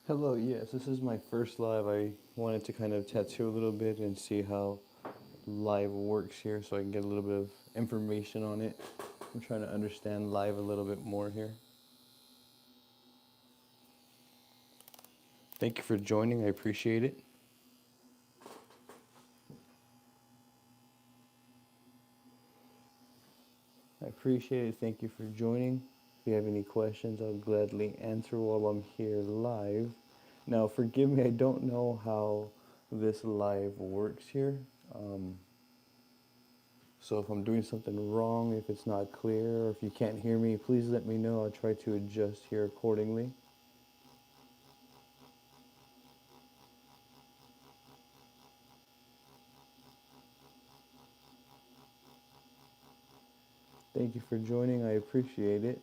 Hello, yes, this is my first live. I wanted to kind of tattoo a little bit and see how live works here so I can get a little bit of information on it. I'm trying to understand live a little bit more here. Thank you for joining, I appreciate it. I appreciate it, thank you for joining. If you have any questions, I'll gladly answer while I'm here live. Now, forgive me, I don't know how this live works here. Um, So if I'm doing something wrong, if it's not clear, or if you can't hear me, please let me know. I'll try to adjust here accordingly. Thank you for joining. I appreciate it.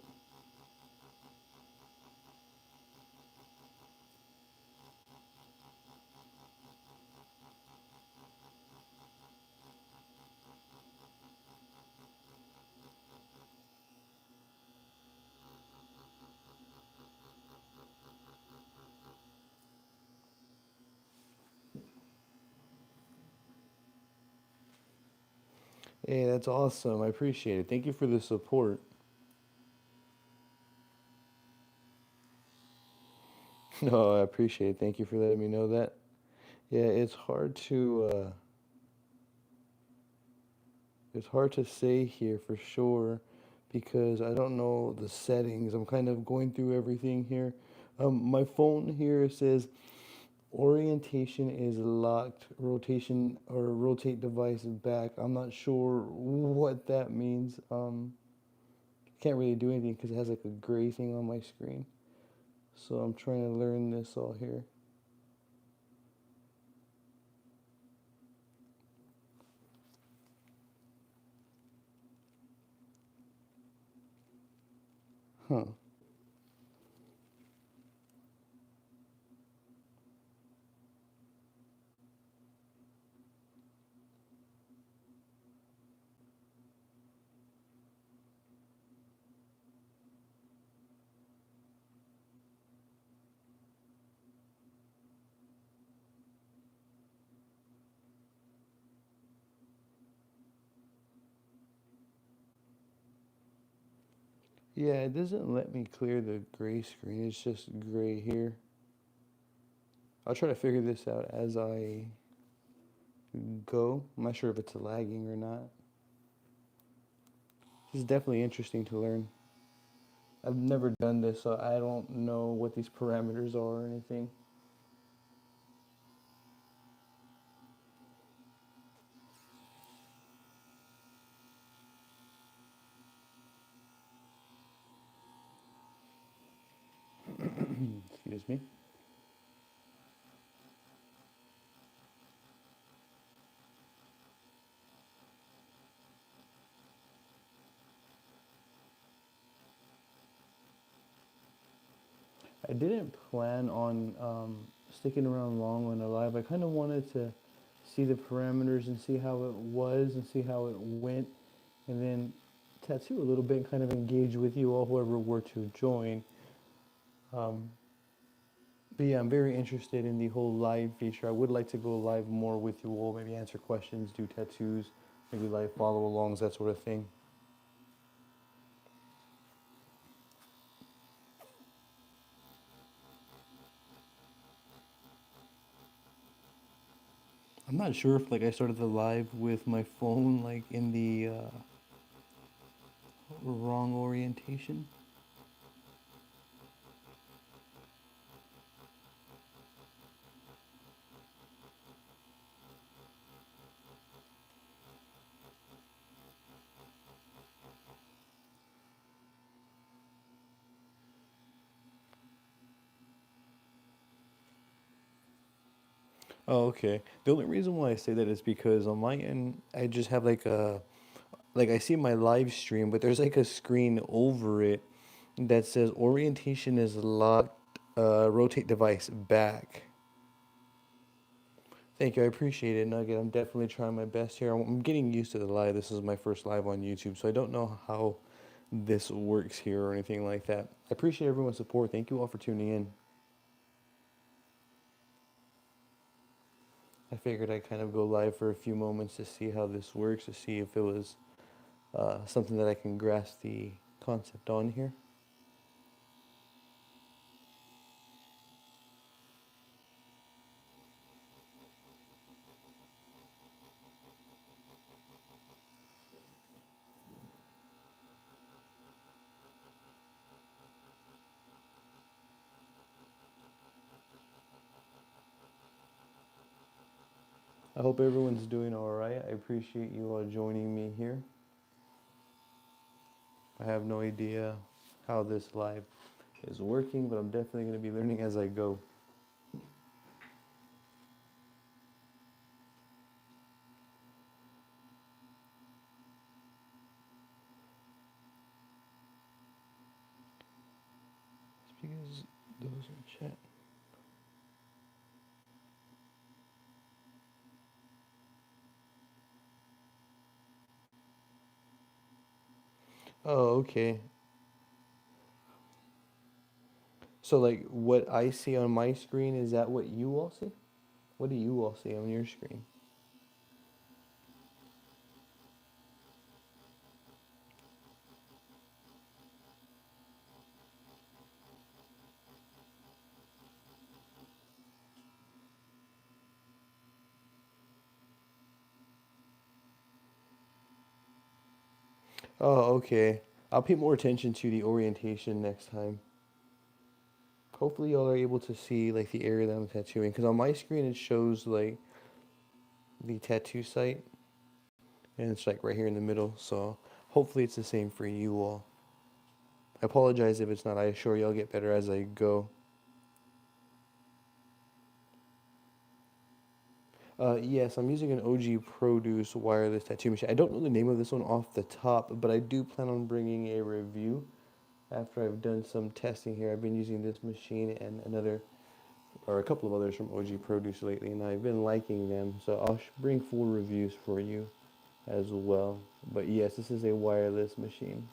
Hey, that's awesome. I appreciate it. Thank you for the support. No, I appreciate it. Thank you for letting me know that. Yeah, it's hard to say here for sure because I don't know the settings. I'm kind of going through everything here. My phone here says orientation is locked, rotation or rotate device back. I'm not sure what that means. Can't really do anything because it has like a gray thing on my screen. So I'm trying to learn this all here. Huh. Yeah, it doesn't let me clear the gray screen. It's just gray here. I'll try to figure this out as I go. I'm not sure if it's lagging or not. This is definitely interesting to learn. I've never done this, so I don't know what these parameters are or anything. Excuse me. I didn't plan on sticking around long on the live. I kind of wanted to see the parameters and see how it was and see how it went, and then tattoo a little bit and kind of engage with you all, whoever were to join. Um, but yeah, I'm very interested in the whole live feature. I would like to go live more with you all, maybe answer questions, do tattoos, maybe live follow alongs, that sort of thing. I'm not sure if like I started the live with my phone like in the wrong orientation. Oh, okay. The only reason why I say that is because on my end, I just have like I see my live stream, but there's like a screen over it that says orientation is locked, rotate device back. Thank you, I appreciate it, Nugget. I'm definitely trying my best here. I'm getting used to the live. This is my first live on YouTube, so I don't know how this works here or anything like that. I appreciate everyone's support. Thank you all for tuning in. I figured I'd kind of go live for a few moments to see how this works, to see if it was something that I can grasp the concept on here. I hope everyone's doing all right. I appreciate you all joining me here. I have no idea how this live is working, but I'm definitely going to be learning as I go. It's because those in chat. Oh, okay. So, like, what I see on my screen, is that what you all see? What do you all see on your screen? Oh, okay. I'll pay more attention to the orientation next time. Hopefully, y'all are able to see like the area that I'm tattooing, because on my screen it shows like the tattoo site, and it's like right here in the middle. So hopefully, it's the same for you all. I apologize if it's not. I assure you I'll get better as I go. Yes, I'm using an OG Produce wireless tattoo machine. I don't know the name of this one off the top, but I do plan on bringing a review after I've done some testing here. I've been using this machine and another, or a couple of others from OG Produce lately, and I've been liking them. So I'll bring full reviews for you as well. But yes, this is a wireless machine.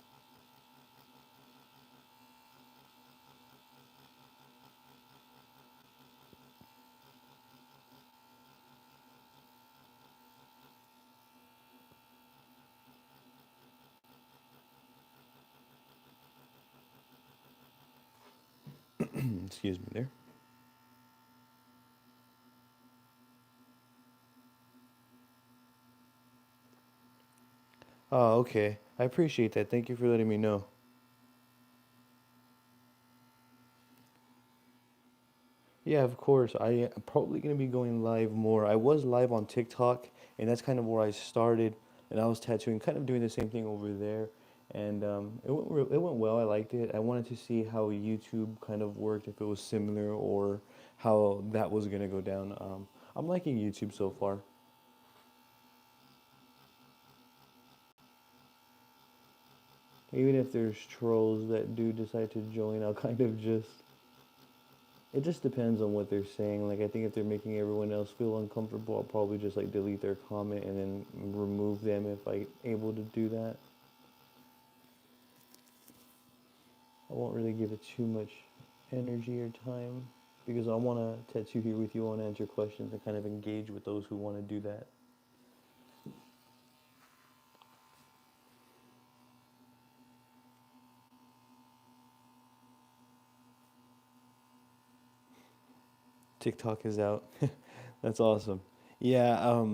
Excuse me there. Oh, okay. I appreciate that. Thank you for letting me know. Yeah, of course. I am probably going to be going live more. I was live on TikTok, and that's kind of where I started. And I was tattooing, kind of doing the same thing over there. And it went well. I liked it. I wanted to see how YouTube kind of worked, if it was similar or how that was going to go down. I'm liking YouTube so far. Even if there's trolls that do decide to join, I'll kind of just, it just depends on what they're saying. Like, I think if they're making everyone else feel uncomfortable, I'll probably just like delete their comment and then remove them if I'm able to do that. I won't really give it too much energy or time because I want to tattoo here with you. I want to answer questions and kind of engage with those who want to do that. TikTok is out. That's awesome. Yeah,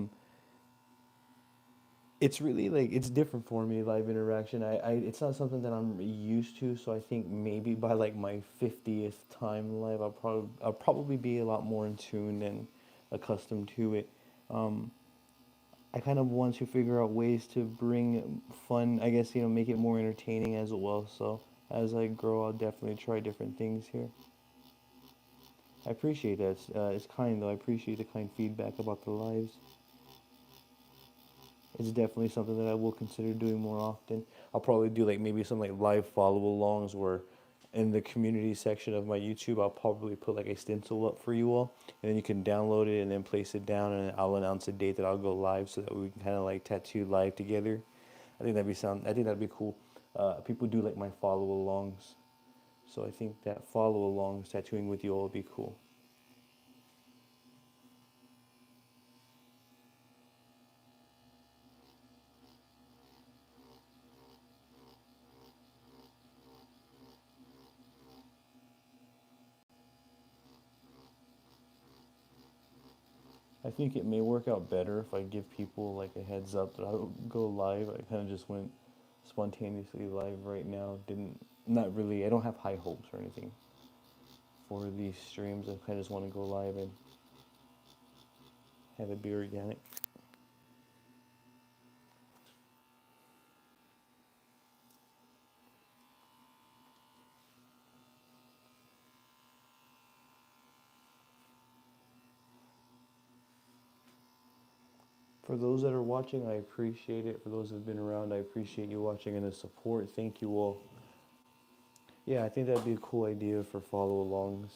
it's really like it's different for me, live interaction. It's not something that I'm used to, so I think maybe by like my 50th time live, I'll probably be a lot more in tune and accustomed to it. Um, I kind of want to figure out ways to bring fun, I guess, make it more entertaining as well. So as I grow, I'll definitely try different things here. I appreciate that. It's kind though. I appreciate the kind feedback about the lives. It's definitely something that I will consider doing more often. I'll probably do like maybe some like live follow alongs where in the community section of my YouTube, I'll probably put like a stencil up for you all, and then you can download it and then place it down, and I'll announce a date that I'll go live so that we can kind of like tattoo live together. I think that'd be cool. People do like my follow alongs, so I think that follow alongs tattooing with you all would be cool. I think it may work out better if I give people like a heads up that I'll go live. I kind of just went spontaneously live right now. Didn't, not really, I don't have high hopes or anything for these streams. I kind of just want to go live and have it be organic. For those that are watching, I appreciate it. For those that have been around, I appreciate you watching and the support. Thank you all. Yeah, I think that'd be a cool idea for follow-alongs.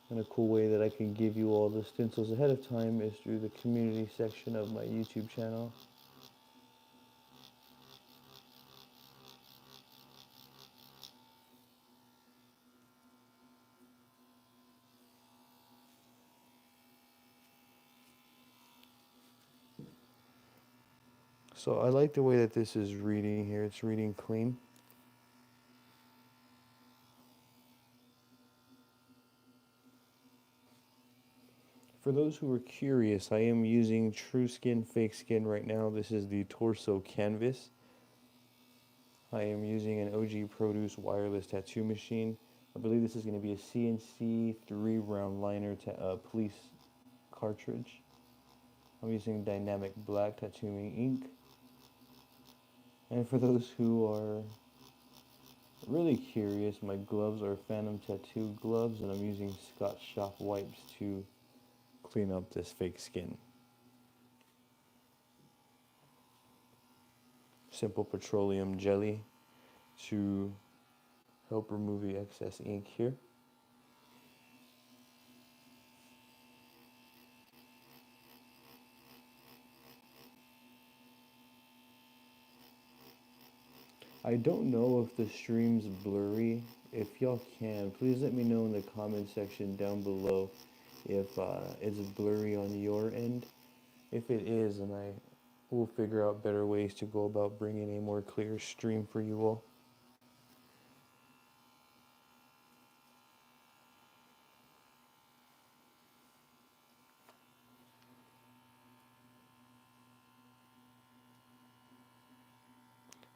And a cool way that I can give you all the stencils ahead of time is through the community section of my YouTube channel. So I like the way that this is reading here. It's reading clean. For those who are curious, I am using True Skin Fake Skin right now. This is the torso canvas. I am using an OG Produce wireless tattoo machine. I believe this is going to be a CNC 3-round liner police cartridge. I'm using dynamic black tattooing ink. And for those who are really curious, my gloves are Phantom Tattoo gloves, and I'm using Scotch Shop wipes to clean up this fake skin. Simple petroleum jelly to help remove the excess ink here. I don't know if the stream's blurry. If y'all can, please let me know in the comment section down below if it's blurry on your end. If it is, then I will figure out better ways to go about bringing a more clear stream for you all.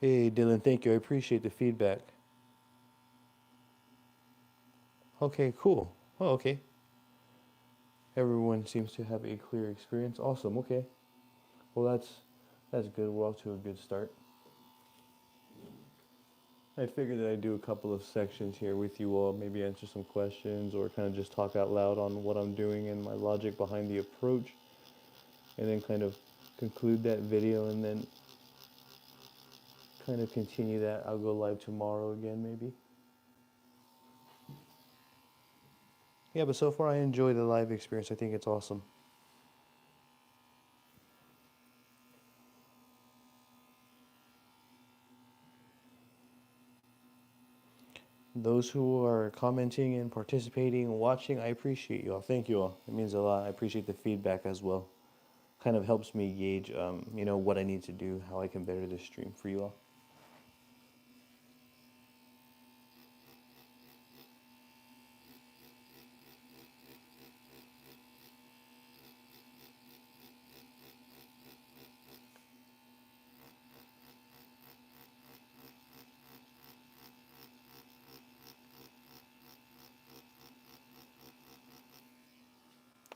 Hey Dylan, thank you. I appreciate the feedback. Okay, cool. Oh, okay. Everyone seems to have a clear experience. Awesome. Okay. Well, that's good. We're off to a good start. I figured that I'd do a couple of sections here with you all, maybe answer some questions or kind of just talk out loud on what I'm doing and my logic behind the approach, and then kind of conclude that video and then kind of continue that. I'll go live tomorrow again, maybe. Yeah, but so far I enjoy the live experience. I think it's awesome. Those who are commenting and participating and watching, I appreciate you all. Thank you all. It means a lot. I appreciate the feedback as well. Kind of helps me gauge, what I need to do, how I can better this stream for you all.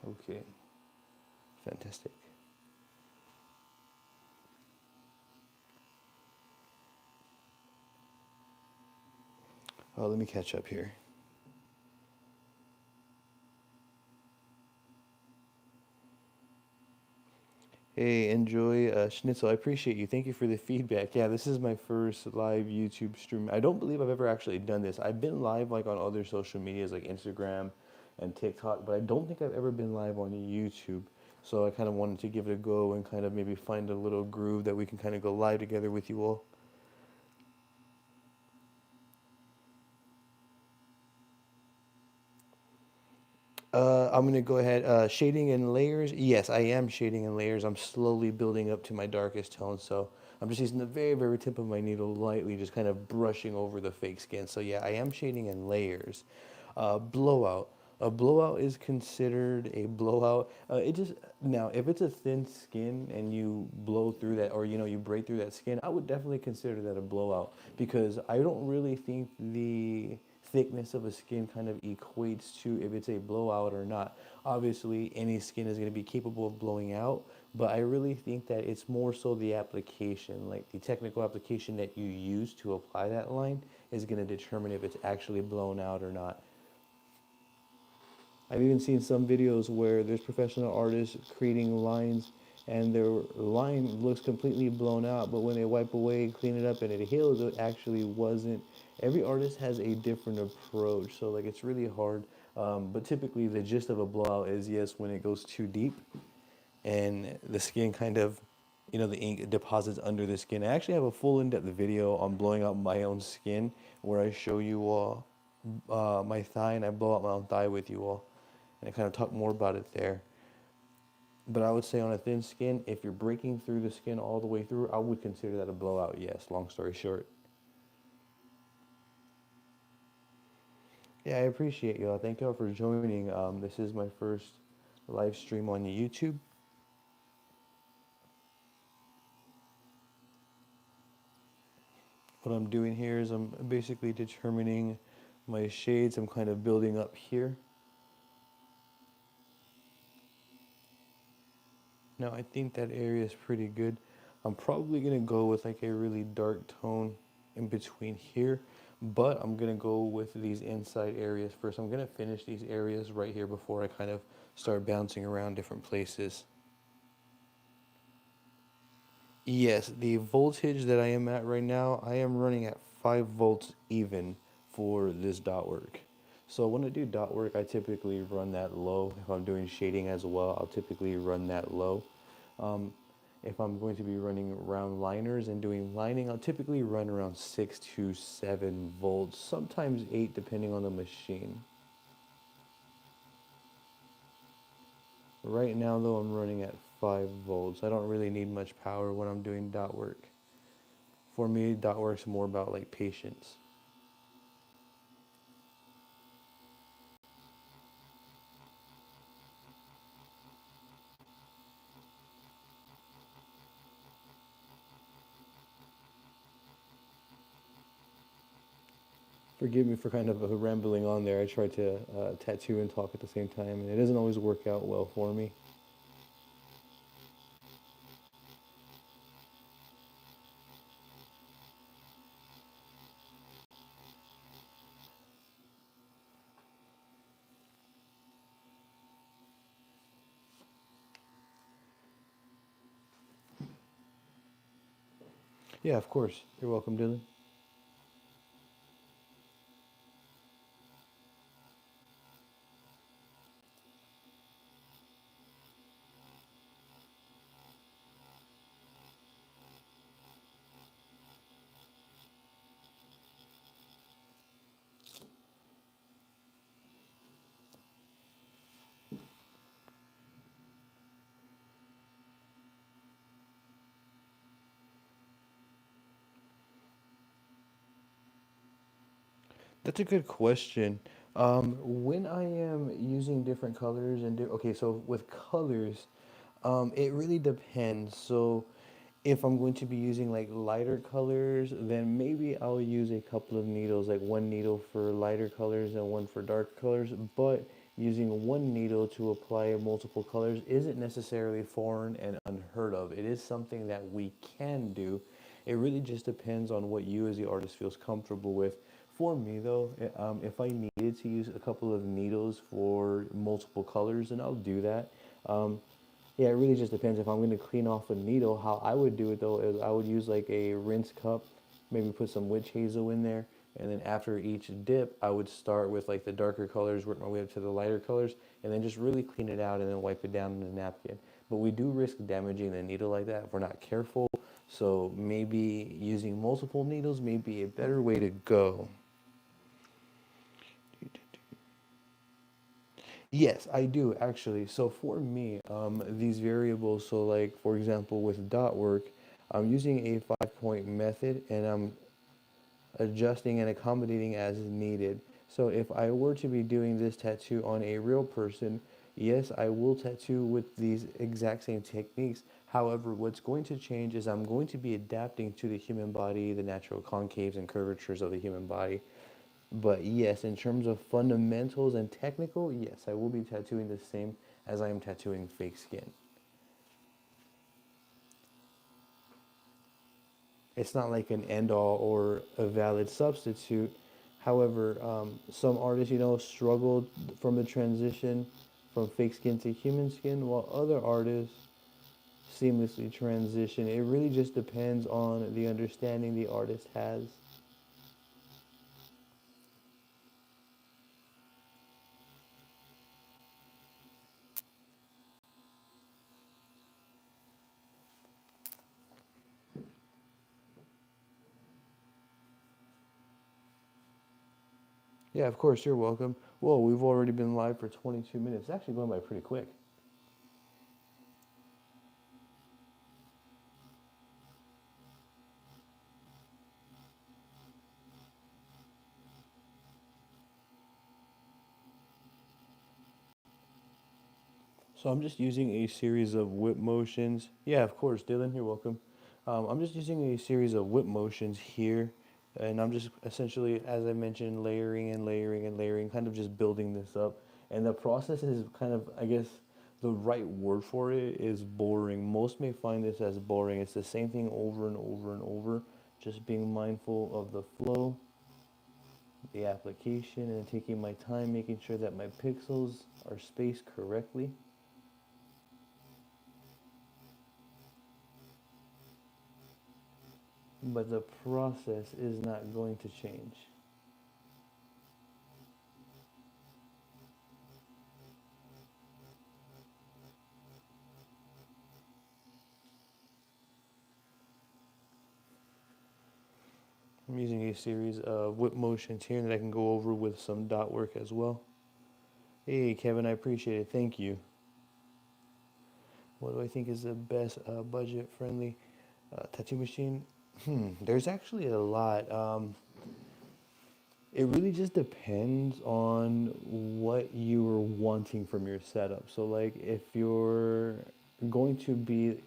Okay, fantastic. Oh, let me catch up here. Hey, enjoy Schnitzel. I appreciate you. Thank you for the feedback. Yeah, this is my first live YouTube stream. I don't believe I've ever actually done this. I've been live like on other social medias like Instagram and TikTok, but I don't think I've ever been live on YouTube. So I kind of wanted to give it a go and kind of maybe find a little groove that we can kind of go live together with you all. I'm going to go ahead. Shading in layers. Yes, I am shading in layers. I'm slowly building up to my darkest tone. So I'm just using the very, very tip of my needle lightly, just kind of brushing over the fake skin. So yeah, I am shading in layers. Blowout. A blowout is considered a blowout. It just now, if it's a thin skin and you blow through that, or you break through that skin, I would definitely consider that a blowout because I don't really think the thickness of a skin kind of equates to if it's a blowout or not. Obviously, any skin is going to be capable of blowing out, but I really think that it's more so the application, like the technical application that you use to apply that line is going to determine if it's actually blown out or not. I've even seen some videos where there's professional artists creating lines and their line looks completely blown out, but when they wipe away and clean it up and it heals, it actually wasn't. Every artist has a different approach, so like it's really hard. But typically, the gist of a blowout is yes, when it goes too deep and the skin kind of, the ink deposits under the skin. I actually have a full in-depth video on blowing out my own skin where I show you all my thigh and I blow out my own thigh with you all and I kind of talk more about it there. But I would say on a thin skin, if you're breaking through the skin all the way through, I would consider that a blowout, yes, long story short. Yeah, I appreciate y'all. Thank y'all for joining. This is my first live stream on YouTube. What I'm doing here is I'm basically determining my shades. I'm kind of building up here. Now I think that area is pretty good. I'm probably gonna go with like a really dark tone in between here, but I'm gonna go with these inside areas first. I'm gonna finish these areas right here before I kind of start bouncing around different places. Yes, the voltage that I am at right now, I am running at 5 volts even for this dot work. So when I do dot work, I typically run that low. If I'm doing shading as well, I'll typically run that low. Um, if I'm going to be running around liners and doing lining, I'll typically run around 6 to 7 volts, sometimes 8 depending on the machine. Right now though, I'm running at 5 volts. I don't really need much power when I'm doing dot work. For me, dot work's more about like patience. Forgive me for kind of rambling on there. I try to tattoo and talk at the same time, and it doesn't always work out well for me. Yeah, of course. You're welcome, Dylan. That's a good question. When I am using different colors okay, so with colors, it really depends. So if I'm going to be using like lighter colors, then maybe I'll use a couple of needles, like one needle for lighter colors and one for dark colors. But using one needle to apply multiple colors isn't necessarily foreign and unheard of. It is something that we can do. It really just depends on what you as the artist feels comfortable with. For me though, if I needed to use a couple of needles for multiple colors, then I'll do that. Um, yeah, it really just depends. If I'm going to clean off a needle, how I would do it though is I would use like a rinse cup, maybe put some witch hazel in there, and then after each dip, I would start with like the darker colors, work my way up to the lighter colors, and then just really clean it out and then wipe it down in a napkin. But we do risk damaging the needle like that if we're not careful. So maybe using multiple needles may be a better way to go. Yes, I do actually. So for me, these variables, so like for example with dot work, I'm using a 5 point method and I'm adjusting and accommodating as needed. So if I were to be doing this tattoo on a real person, yes, I will tattoo with these exact same techniques. However, what's going to change is I'm going to be adapting to the human body, the natural concaves and curvatures of the human body. But yes, in terms of fundamentals and technical, yes, I will be tattooing the same as I am tattooing fake skin. It's not like an end all or a valid substitute. However, some artists, struggled from the transition from fake skin to human skin, while other artists seamlessly transition. It really just depends on the understanding the artist has. Yeah, of course, you're welcome. Whoa, we've already been live for 22 minutes. It's actually going by pretty quick. So I'm just using a series of whip motions. Yeah, of course, Dylan, you're welcome. I'm just using a series of whip motions here, and I'm just essentially, as I mentioned, layering and layering and layering, kind of just building this up. And the process is kind of, I guess, the right word for it is boring. Most may find this as boring. It's the same thing over and over and over, just being mindful of the flow, the application, and taking my time, making sure that my pixels are spaced correctly. But the process is not going to change. I'm using a series of whip motions here that I can go over with some dot work as well. Hey, Kevin, I appreciate it. Thank you. What do I think is the best budget-friendly tattoo machine? There's actually a lot. It really just depends on what you're wanting from your setup. So, like, if you're going to be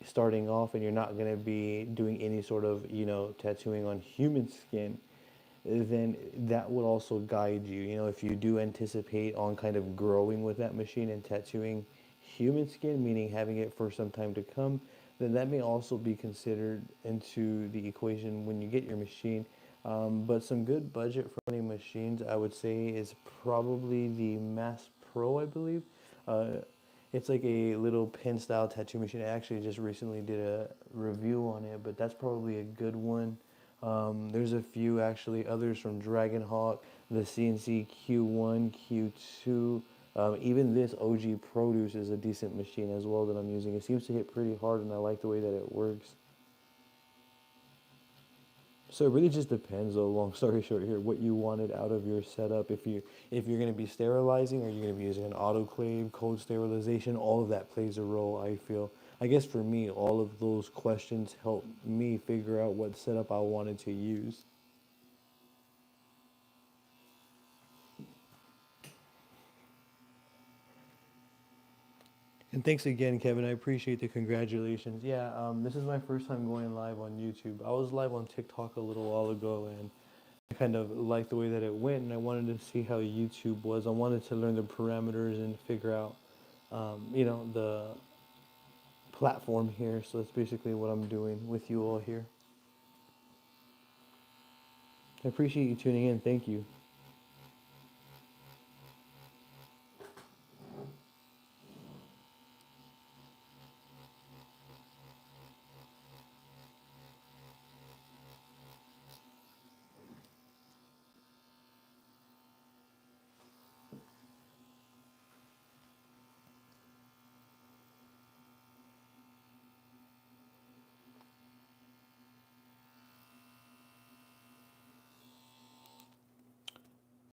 starting off and you're not going to be doing any sort of, tattooing on human skin, then that would also guide you. If you do anticipate on kind of growing with that machine and tattooing human skin, meaning having it for some time to come, then that may also be considered into the equation when you get your machine. But some good budget friendly machines, I would say, is probably the Mass Pro, I believe. Uh, it's like a little pen style tattoo machine. I actually just recently did a review on it, but that's probably a good one. There's a few actually others from Dragonhawk, the CNC Q1, Q2. Even this OG Produce is a decent machine as well that I'm using. It seems to hit pretty hard, and I like the way that it works. So it really just depends, though. Long story short, here, what you wanted out of your setup. If you're going to be sterilizing, or you're going to be using an autoclave, cold sterilization, all of that plays a role. I feel. I guess for me, all of those questions help me figure out what setup I wanted to use. And thanks again, Kevin. I appreciate the congratulations. Yeah, this is my first time going live on YouTube. I was live on TikTok a little while ago, and I kind of liked the way that it went, and I wanted to see how YouTube was. I wanted to learn the parameters and figure out, the platform here. So that's basically what I'm doing with you all here. I appreciate you tuning in. Thank you.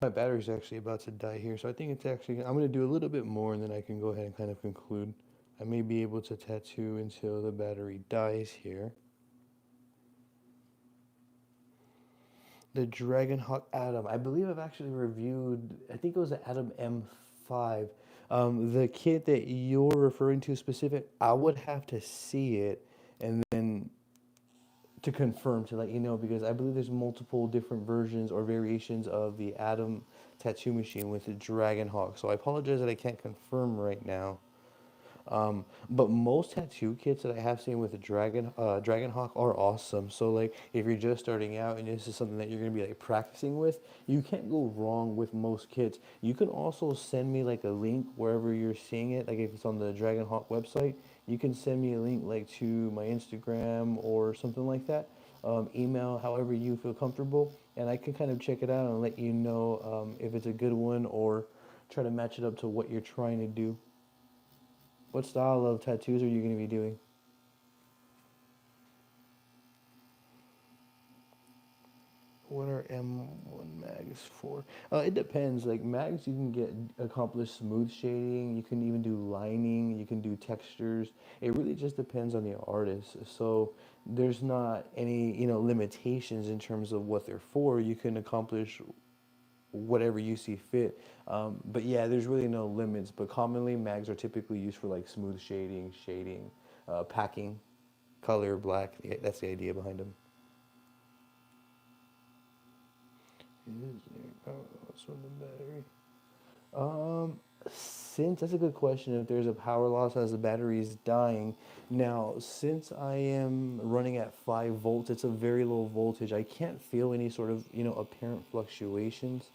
My battery's actually about to die here, so I think it's actually, I'm going to do a little bit more and then I can go ahead and kind of conclude. I may be able to tattoo until the battery dies here. The Dragonhawk Atom. I believe I've actually reviewed. I think it was the Atom M5. The kit that you're referring to specific, I would have to see it and then to confirm to let you know because I believe there's multiple different versions or variations of the Atom tattoo machine with the Dragonhawk. So I apologize that I can't confirm right now. But most tattoo kits that I have seen with the Dragonhawk are awesome. So like if you're just starting out and this is something that you're gonna be like practicing with, you can't go wrong with most kits. You can also send me like a link wherever you're seeing it. Like if it's on the Dragonhawk website, you can send me a link like to my Instagram or something like that. Email, however you feel comfortable, and I can kind of check it out and let you know if it's a good one or try to match it up to what you're trying to do. What style of tattoos are you going to be doing? What are M1 mags for? It depends. Like mags, you can get accomplish smooth shading. You can even do lining. You can do textures. It really just depends on the artist. So there's not any limitations in terms of what they're for. You can accomplish whatever you see fit. But yeah, there's really no limits. But commonly, mags are typically used for like smooth shading, packing, color, black. Yeah, that's the idea behind them. Is there power loss from the battery? Since that's a good question. If there's a power loss as the battery is dying, now since I am running at 5 volts, it's a very low voltage. I can't feel any sort of apparent fluctuations.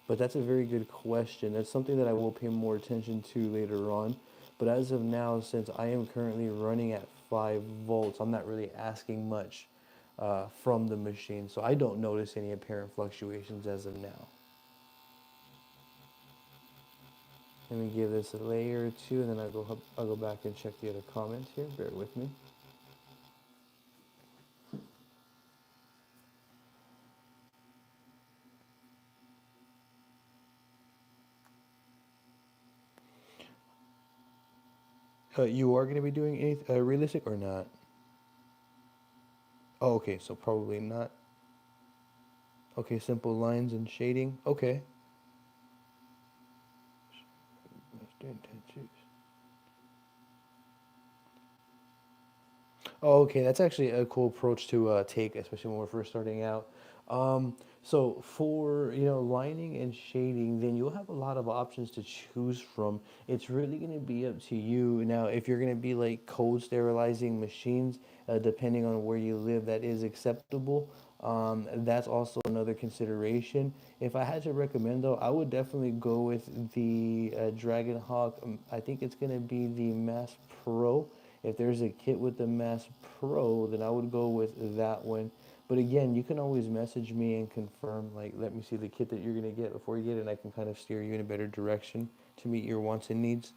But that's a very good question. That's something that I will pay more attention to later on. But as of now, since I am currently running at 5 volts, I'm not really asking much from the machine, so I don't notice any apparent fluctuations as of now. Let me give this a layer or two, and then I'll go back and check the other comments here. Bear with me. You are going to be doing any realistic or not? Oh, okay, so probably not. Okay, simple lines and shading. Okay. Oh, okay, that's actually a cool approach to take, especially when we're first starting out. So for lining and shading, then you'll have a lot of options to choose from. It's really going to be up to you. Now, if you're going to be like cold sterilizing machines, depending on where you live, that is acceptable. That's also another consideration. If I had to recommend though, I would definitely go with the Dragon Hawk. I think it's going to be the Mass Pro. If there's a kit with the Mass Pro, then I would go with that one. But again, you can always message me and confirm, like, let me see the kit that you're going to get before you get it, and I can kind of steer you in a better direction to meet your wants and needs.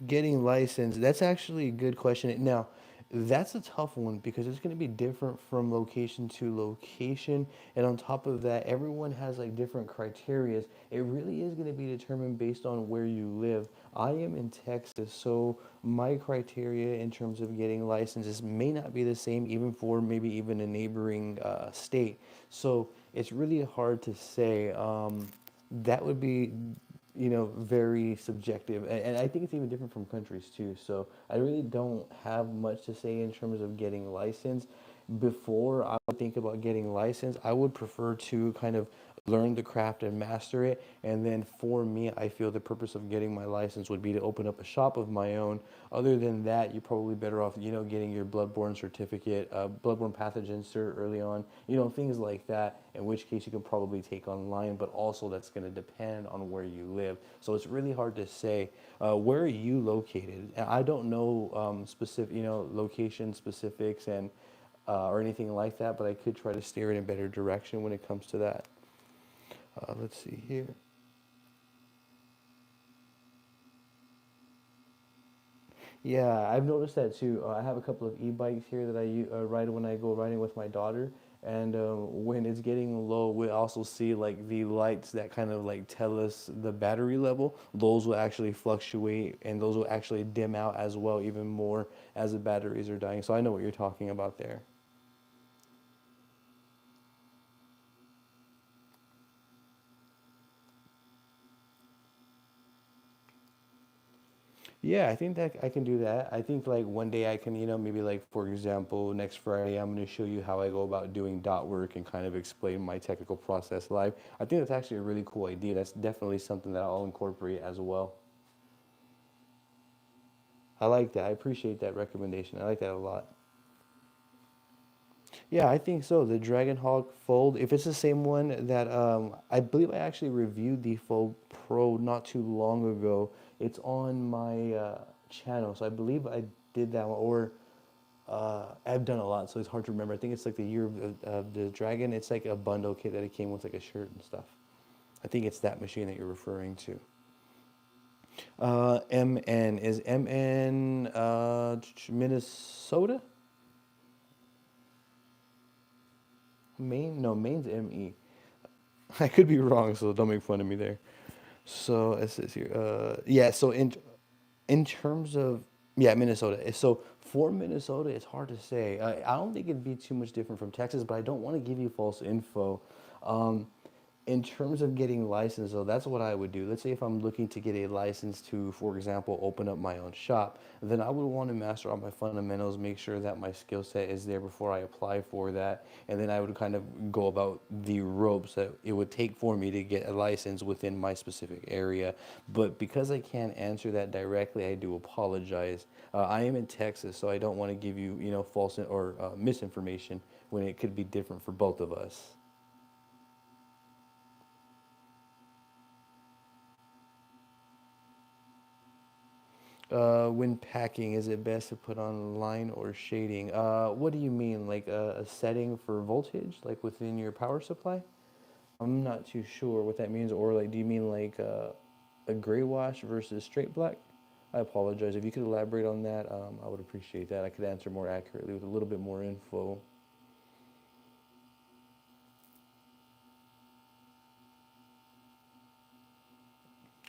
Getting licensed, that's actually a good question. Now, that's a tough one because it's going to be different from location to location. And on top of that, everyone has like different criterias. It really is going to be determined based on where you live. I am in Texas, so my criteria in terms of getting licenses may not be the same even for maybe even a neighboring state. So it's really hard to say. That would be very subjective. And I think it's even different from countries too. So I really don't have much to say in terms of getting licensed. Before I would think about getting licensed, I would prefer to kind of learn the craft and master it. And then for me, I feel the purpose of getting my license would be to open up a shop of my own. Other than that, you're probably better off, getting your bloodborne certificate, bloodborne pathogen cert early on, things like that, in which case you can probably take online, but also that's going to depend on where you live. So it's really hard to say. Where are you located? And I don't know specific, location specifics and or anything like that, but I could try to steer in a better direction when it comes to that. Let's see here. Yeah, I've noticed that too. I have a couple of e-bikes here that ride when I go riding with my daughter, and when it's getting low, we also see like the lights that kind of like tell us the battery level. Those will actually fluctuate, and those will actually dim out as well, even more as the batteries are dying. So I know what you're talking about there. Yeah, I think that I can do that. I think like one day I can, maybe like for example, next Friday I'm going to show you how I go about doing dot work and kind of explain my technical process live. I think that's actually a really cool idea. That's definitely something that I'll incorporate as well. I like that. I appreciate that recommendation. I like that a lot. Yeah, I think so. The Dragon Hawk Fold, if it's the same one that I believe I actually reviewed the Fold Pro not too long ago. It's on my channel, so I believe I did that one. Or I've done a lot, so it's hard to remember. I think it's like the Year of the Dragon. It's like a bundle kit that it came with, like a shirt and stuff. I think it's that machine that you're referring to. MN is MN Minnesota? Maine? No, Maine's ME. I could be wrong, so don't make fun of me there. So it says here, yeah. So in terms of yeah, Minnesota. So for Minnesota, it's hard to say. I don't think it'd be too much different from Texas, but I don't want to give you false info. Um, in terms of getting licensed, though, that's what I would do. Let's say if I'm looking to get a license to, for example, open up my own shop, then I would want to master all my fundamentals, make sure that my skill set is there before I apply for that, and then I would kind of go about the ropes that it would take for me to get a license within my specific area. But because I can't answer that directly, I do apologize. I am in Texas, so I don't want to give you, false or misinformation when it could be different for both of us. When packing, is it best to put on line or shading? What do you mean? Like a setting for voltage, like within your power supply? I'm not too sure what that means. Or like, do you mean like a gray wash versus straight black? I apologize. If you could elaborate on that, I would appreciate that. I could answer more accurately with a little bit more info.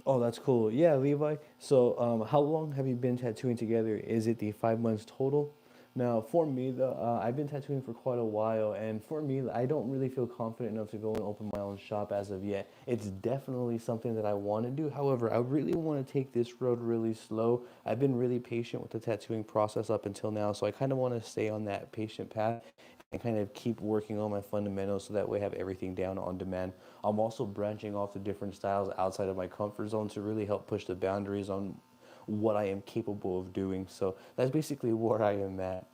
Oh, that's cool. Yeah, Levi. So, how long have you been tattooing together? Is it the 5 months total? Now, for me, I've been tattooing for quite a while, and for me, I don't really feel confident enough to go and open my own shop as of yet. It's definitely something that I want to do. However, I really want to take this road really slow. I've been really patient with the tattooing process up until now, so I kind of want to stay on that patient path and kind of keep working on my fundamentals so that way I have everything down on demand. I'm also branching off to different styles outside of my comfort zone to really help push the boundaries on what I am capable of doing. So that's basically where I am at.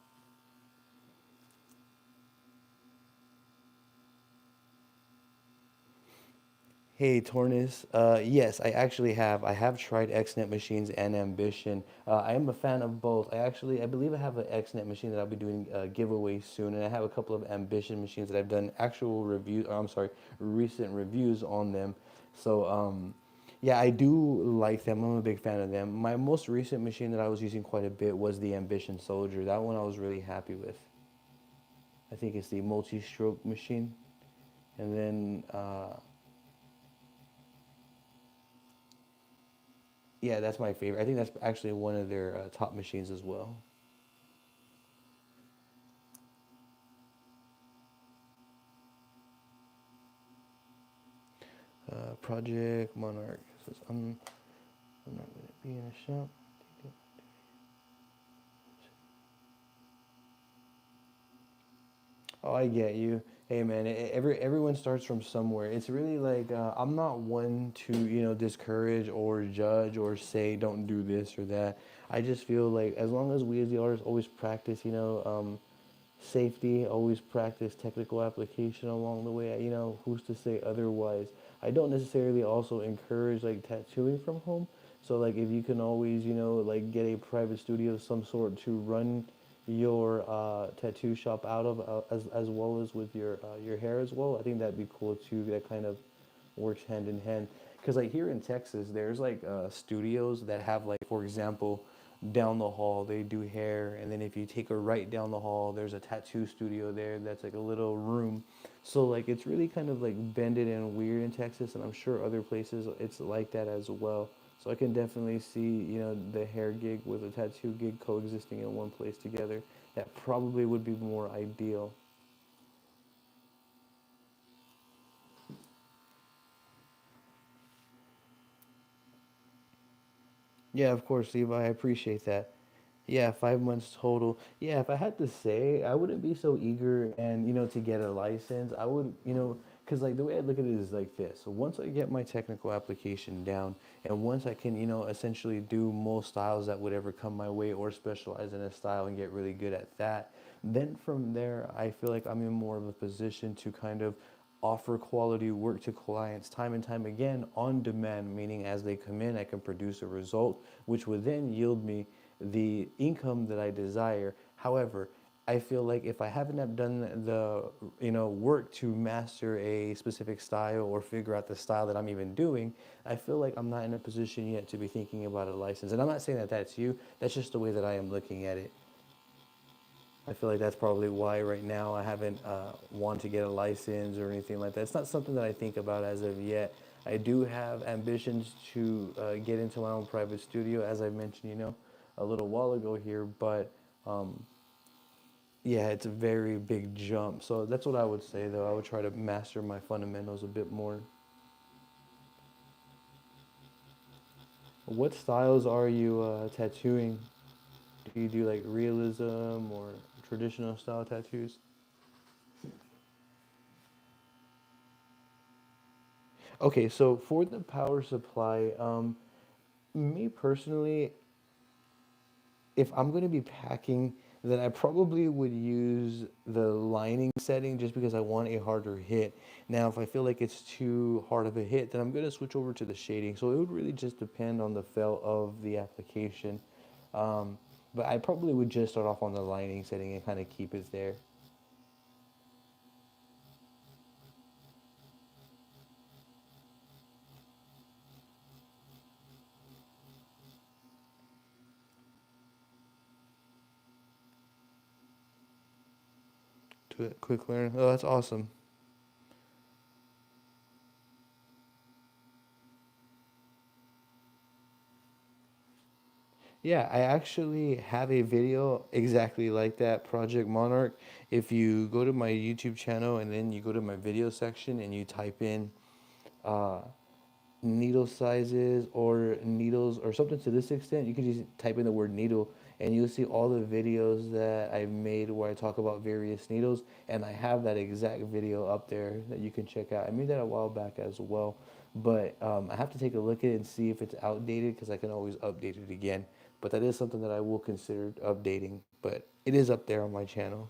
Hey, Tornis. Yes, I actually have. I have tried XNet machines and Ambition. I am a fan of both. I believe I have an XNet machine that I'll be doing giveaways soon, and I have a couple of Ambition machines that I've done actual reviews. I'm sorry, recent reviews on them. So, yeah, I do like them. I'm a big fan of them. My most recent machine that I was using quite a bit was the Ambition Soldier. That one I was really happy with. I think it's the multi-stroke machine, and then. Yeah, that's my favorite. I think that's actually one of their top machines as well. Project Monarch says, I'm not going to be in a shop. Oh, I get you. Hey, man, everyone starts from somewhere. It's really like I'm not one to discourage or judge or say don't do this or that. I just feel like as long as we as the artists always practice, safety, always practice technical application along the way. Who's to say otherwise? I don't necessarily also encourage like tattooing from home. So like if you can always, like get a private studio of some sort to run your tattoo shop out of as well as with your hair as well. I think that'd be cool too. That kind of works hand in hand. Because like here in Texas, there's like studios that have like, for example, down the hall they do hair, and then if you take a right down the hall, there's a tattoo studio there that's like a little room. So like it's really kind of like bended and weird in Texas, and I'm sure other places it's like that as well. So I can definitely see, the hair gig with a tattoo gig coexisting in one place together. That probably would be more ideal. Yeah, of course, Levi. I appreciate that. Yeah, 5 months total. Yeah, if I had to say, I wouldn't be so eager and, to get a license. I would, because like the way I look at it is like this. So once I get my technical application down and once I can, essentially do most styles that would ever come my way or specialize in a style and get really good at that, then from there, I feel like I'm in more of a position to kind of offer quality work to clients time and time again on demand, meaning as they come in, I can produce a result, which would then yield me the income that I desire. However, I feel like if I haven't have done the work to master a specific style or figure out the style that I'm even doing, I feel like I'm not in a position yet to be thinking about a license. And I'm not saying that that's you. That's just the way that I am looking at it. I feel like that's probably why right now I haven't wanted to get a license or anything like that. It's not something that I think about as of yet. I do have ambitions to get into my own private studio, as I mentioned, a little while ago here. But um, yeah, it's a very big jump. So that's what I would say, though. I would try to master my fundamentals a bit more. What styles are you tattooing? Do you do like realism or traditional style tattoos? Okay, so for the power supply, me personally, if I'm going to be packing, then I probably would use the lining setting just because I want a harder hit. Now, if I feel like it's too hard of a hit, then I'm going to switch over to the shading. So it would really just depend on the felt of the application. Um, but I probably would just start off on the lining setting and kind of keep it there. To it, quick learn. Oh, that's awesome. Yeah, I actually have a video exactly like that, Project Monarch. If you go to my YouTube channel and then you go to my video section and you type in uh, needle sizes or needles or something to this extent, you can just type in the word needle and you'll see all the videos that I've made where I talk about various needles. And I have that exact video up there that you can check out. I made that a while back as well, but I have to take a look at it and see if it's outdated because I can always update it again. But that is something that I will consider updating. But it is up there on my channel.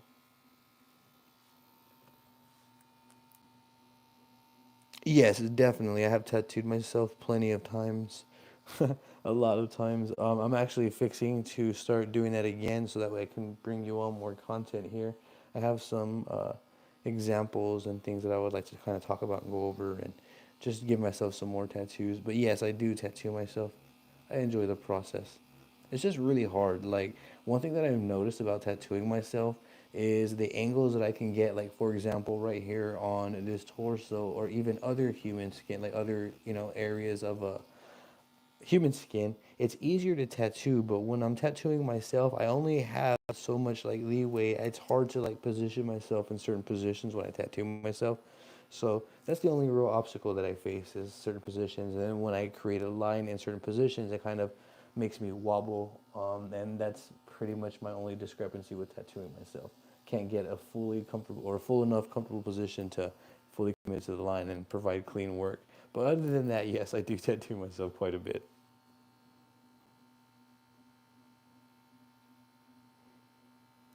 Yes, definitely. I have tattooed myself plenty of times. A lot of times. I'm actually fixing to start doing that again so that way I can bring you on more content here. I have some examples and things that I would like to kind of talk about and go over and just give myself some more tattoos. But yes, I do tattoo myself. I enjoy the process. It's just really hard. Like one thing that I've noticed about tattooing myself is the angles that I can get. Like for example, right here on this torso, or even other human skin, like other areas of a human skin. It's easier to tattoo, but when I'm tattooing myself, I only have so much like leeway. It's hard to like position myself in certain positions when I tattoo myself. So that's the only real obstacle that I face is certain positions. And then when I create a line in certain positions, it kind of makes me wobble. And that's pretty much my only discrepancy with tattooing myself. Can't get a fully comfortable or full enough comfortable position to fully commit to the line and provide clean work. But other than that, yes, I do tattoo myself quite a bit.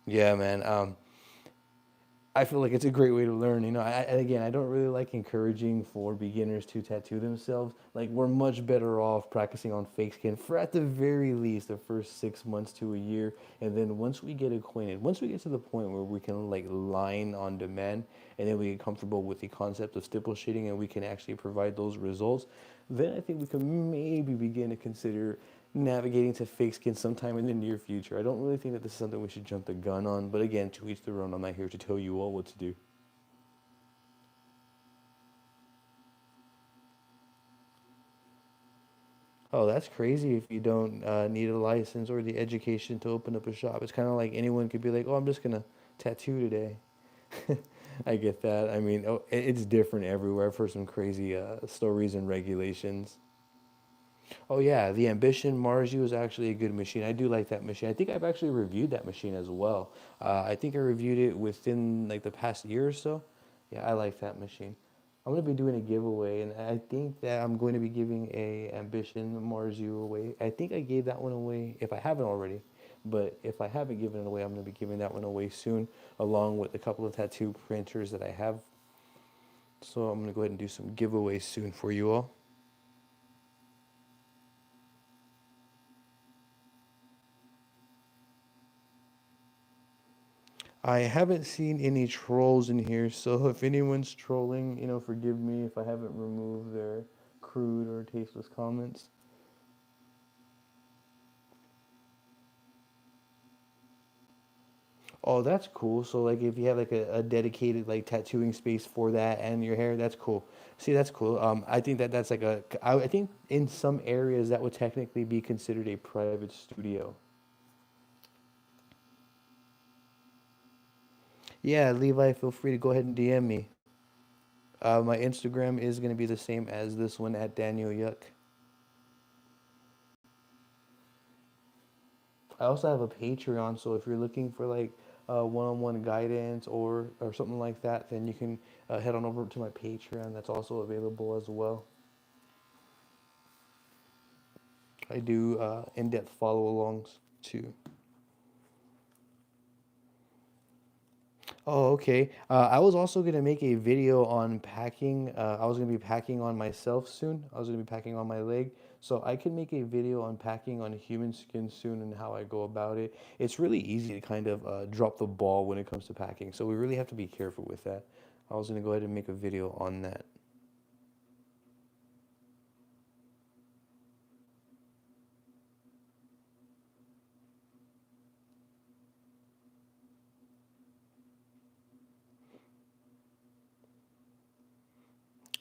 Yeah, man. I feel like it's a great way to learn. And again, I don't really like encouraging for beginners to tattoo themselves. Like, we're much better off practicing on fake skin for at the very least the first 6 months to a year. And then once we get acquainted, once we get to the point where we can like line on demand and then we get comfortable with the concept of stipple shading and we can actually provide those results, then I think we can maybe begin to consider navigating to fake skin sometime in the near future. I don't really think that this is something we should jump the gun on, but again, to each their own. I'm not here to tell you all what to do. Oh, that's crazy if you don't need a license or the education to open up a shop. It's kind of like anyone could be like, oh, I'm just going to tattoo today. I get that. I mean, oh, it's different everywhere for some crazy stories and regulations. Oh yeah, the Ambition Mars U is actually a good machine. I do like that machine. I think I've actually reviewed that machine as well. I think I reviewed it within like the past year or so. Yeah, I like that machine. I'm gonna be doing a giveaway, and I think that I'm going to be giving a Ambition Mars U away. I think I gave that one away if I haven't already, but if I haven't given it away, I'm gonna be giving that one away soon, along with a couple of tattoo printers that I have. So I'm gonna go ahead and do some giveaways soon for you all. I haven't seen any trolls in here, so if anyone's trolling, forgive me if I haven't removed their crude or tasteless comments. Oh, that's cool. So like if you have like a dedicated like tattooing space for that and your hair, that's cool. See, that's cool. I think that that's like I think in some areas that would technically be considered a private studio. Yeah, Levi, feel free to go ahead and DM me. My Instagram is going to be the same as this one at Daniel Yuck. I also have a Patreon, so if you're looking for like one-on-one guidance or something like that, then you can head on over to my Patreon. That's also available as well. I do in-depth follow-alongs too. Oh, okay. I was also gonna make a video on packing. I was gonna be packing on myself soon. I was gonna be packing on my leg. So I can make a video on packing on human skin soon and how I go about it. It's really easy to kind of drop the ball when it comes to packing. So we really have to be careful with that. I was gonna go ahead and make a video on that.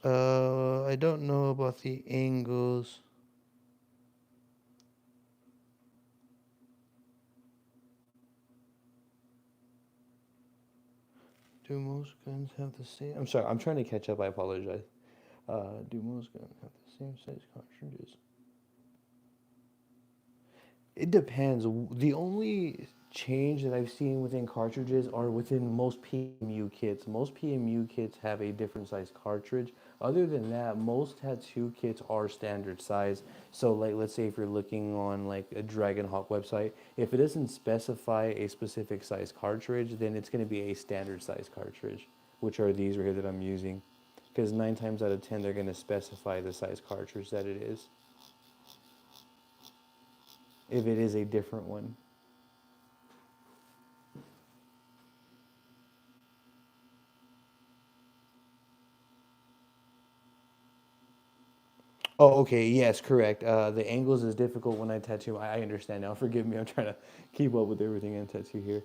I don't know about the angles. Do most guns have the same? I'm sorry, I'm trying to catch up. I apologize. Do most guns have the same size cartridges? It depends. The only change that I've seen within cartridges are within most PMU kits. Most PMU kits have a different size cartridge. Other than that, most tattoo kits are standard size. So like let's say if you're looking on like a Dragonhawk website, if it doesn't specify a specific size cartridge, then it's going to be a standard size cartridge, which are these right here that I'm using. Because 9 times out of 10, they're going to specify the size cartridge that it is, if it is a different one. Oh, okay. Yes, correct. The angles is difficult when I tattoo. I understand now. Forgive me. I'm trying to keep up with everything in tattoo here.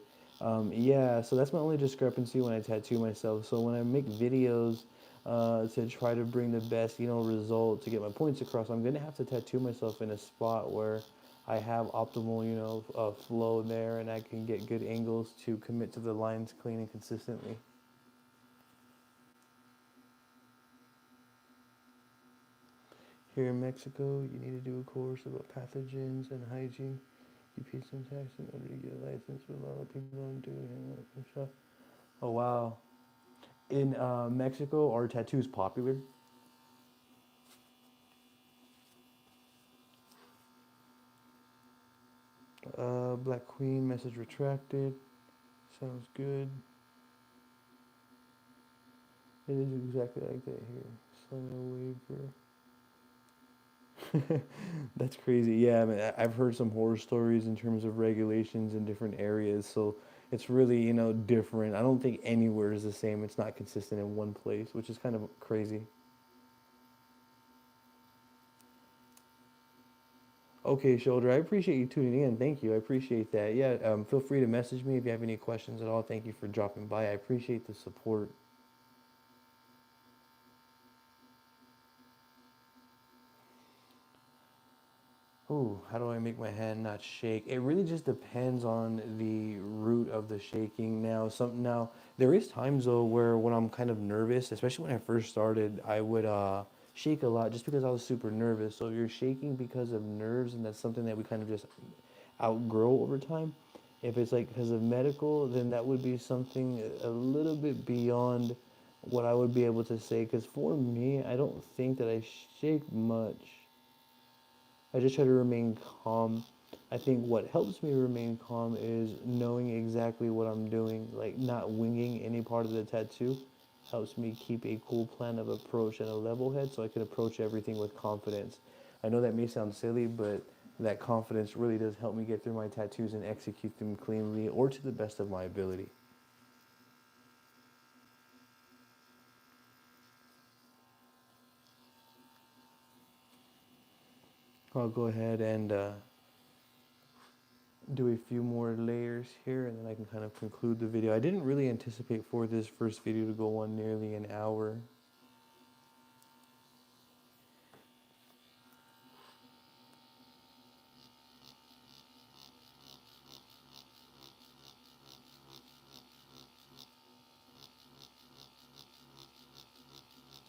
Yeah, so that's my only discrepancy when I tattoo myself. So when I make videos to try to bring the best, result to get my points across, I'm gonna have to tattoo myself in a spot where I have optimal, flow there, and I can get good angles to commit to the lines clean and consistently. Here in Mexico, you need to do a course about pathogens and hygiene. You pay some tax in order to get a license, but a lot of people don't do it. Oh wow! In Mexico, are tattoos popular? Black Queen message retracted. Sounds good. It is exactly like that here. Sign a waiver. That's crazy. Yeah, I mean, I've heard some horror stories in terms of regulations in different areas, so it's really, different. I don't think anywhere is the same. It's not consistent in one place, which is kind of crazy. Okay, Shoulder, I appreciate you tuning in. Thank you. I appreciate that. Yeah, feel free to message me if you have any questions at all. Thank you for dropping by. I appreciate the support. Ooh, how do I make my hand not shake? It really just depends on the root of the shaking. Now there is times though where when I'm kind of nervous, especially when I first started, I would shake a lot just because I was super nervous. So if you're shaking because of nerves and that's something that we kind of just outgrow over time. If it's like because of medical, then that would be something a little bit beyond what I would be able to say. Because for me, I don't think that I shake much. I just try to remain calm. I think what helps me remain calm is knowing exactly what I'm doing, like not winging any part of the tattoo. Helps me keep a cool plan of approach and a level head so I can approach everything with confidence. I know that may sound silly, but that confidence really does help me get through my tattoos and execute them cleanly or to the best of my ability. I'll go ahead and do a few more layers here and then I can kind of conclude the video. I didn't really anticipate for this first video to go on nearly an hour.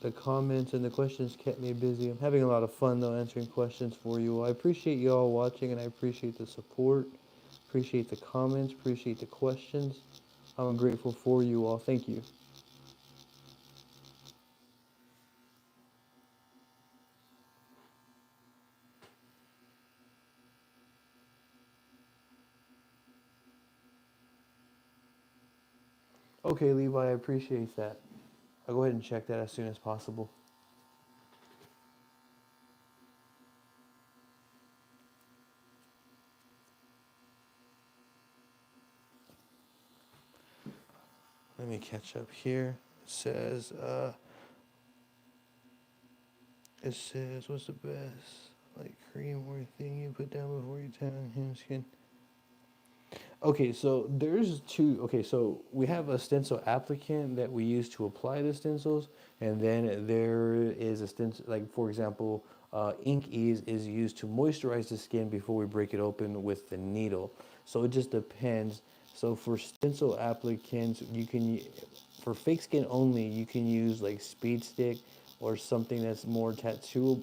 The comments and the questions kept me busy. I'm having a lot of fun though answering questions for you. I appreciate you all watching and I appreciate the support, appreciate the comments, appreciate the questions. I'm grateful for you all. Thank you. Okay, Levi, I appreciate that. I'll go ahead and check that as soon as possible. Let me catch up here. It says, what's the best like cream or thing you put down before you tan on him skin? Okay, so there's two. Okay, so we have a stencil applicant that we use to apply the stencils, and then there is a stencil, like for example, ink ease is used to moisturize the skin before we break it open with the needle. So it just depends. So for stencil applicants, for fake skin only, you can use like speed stick or something that's more tattoo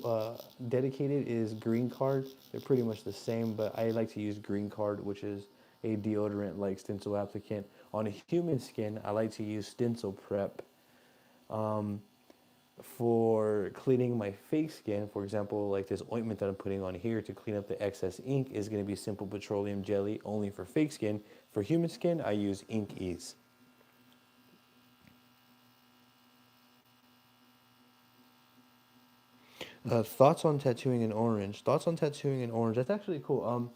dedicated is green card. They're pretty much the same, but I like to use green card, which is a deodorant like stencil applicant. On a human skin, I like to use stencil prep. Um, for cleaning my fake skin, for example, like this ointment that I'm putting on here to clean up the excess ink is going to be simple petroleum jelly only for fake skin. For human skin, I use ink ease. Thoughts on tattooing in orange? Thoughts on tattooing in orange? That's actually cool.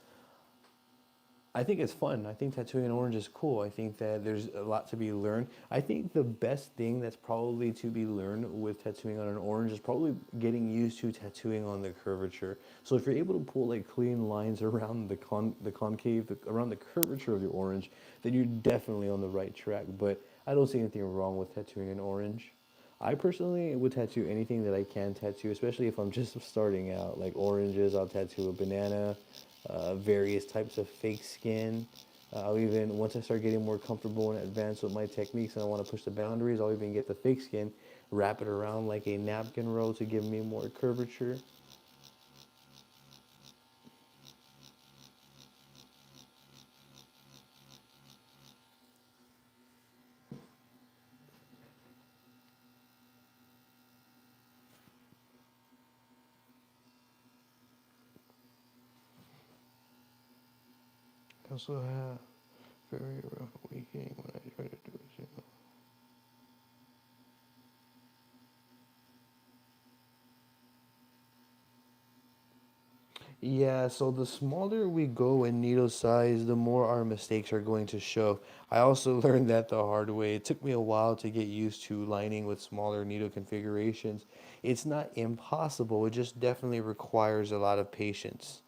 I think it's fun. I think tattooing in orange is cool. I think that there's a lot to be learned. I think the best thing that's probably to be learned with tattooing on an orange is probably getting used to tattooing on the curvature. So if you're able to pull like clean lines around the concave, around the curvature of the orange, then you're definitely on the right track. But I don't see anything wrong with tattooing in orange. I personally would tattoo anything that I can tattoo, especially if I'm just starting out. Like oranges, I'll tattoo a banana, various types of fake skin. I'll even, once I start getting more comfortable and advanced with my techniques and I want to push the boundaries, I'll even get the fake skin, wrap it around like a napkin roll to give me more curvature. I also have very rough weekend when I try to do it. Yeah, so the smaller we go in needle size, the more our mistakes are going to show. I also learned that the hard way. It took me a while to get used to lining with smaller needle configurations. It's not impossible, it just definitely requires a lot of patience.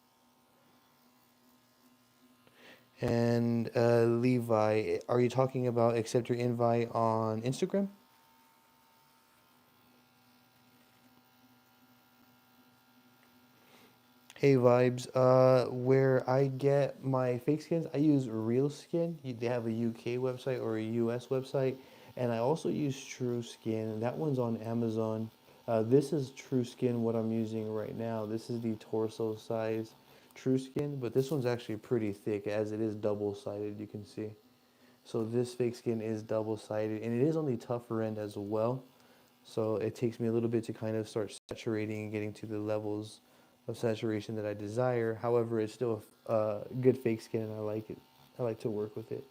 And Levi, are you talking about accept your invite on Instagram? Hey Vibes, where I get my fake skins, I use Real Skin. They have a UK website or a US website, and I also use True Skin. That one's on Amazon. This is True Skin, what I'm using right now. This is the torso size True Skin, but this one's actually pretty thick as it is double-sided, you can see. So this fake skin is double-sided, and it is on the tougher end as well. So it takes me a little bit to kind of start saturating and getting to the levels of saturation that I desire. However, it's still a good fake skin and I like it. I like to work with it.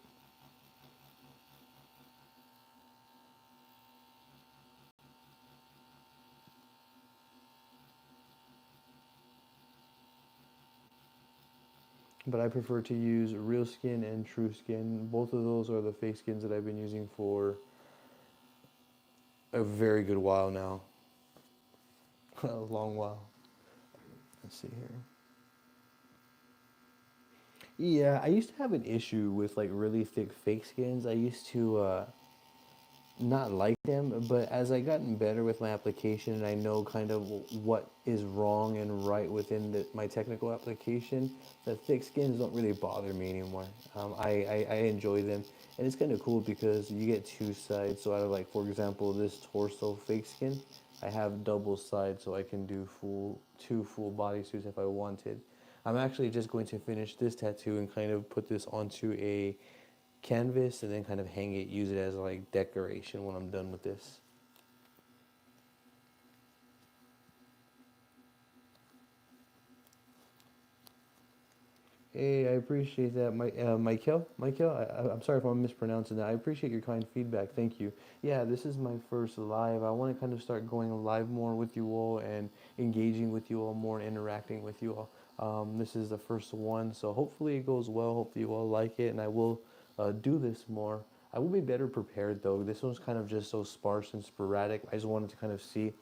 But I prefer to use Real Skin and True Skin. Both of those are the fake skins that I've been using for a very good while now. A long while. Let's see here. Yeah, I used to have an issue with like really thick fake skins. I used to not like them, but as I gotten better with my application and I know kind of what is wrong and right within my technical application, the thick skins don't really bother me anymore. I enjoy them, and it's kind of cool because you get two sides. So out of like, for example, this torso fake skin, I have double sides, so I can do two full bodysuits if I wanted. I'm actually just going to finish this tattoo and kind of put this onto a canvas and then kind of hang it, use it as like decoration when I'm done with this. Hey, I appreciate that, Michael. Michael, I'm sorry if I'm mispronouncing that. I appreciate your kind feedback. Thank you. Yeah, this is my first live. I want to kind of start going live more with you all and engaging with you all more, interacting with you all. This is the first one, so hopefully it goes well. Hopefully you all like it, and I will do this more. I will be better prepared though. This one's kind of just so sparse and sporadic. I just wanted to kind of see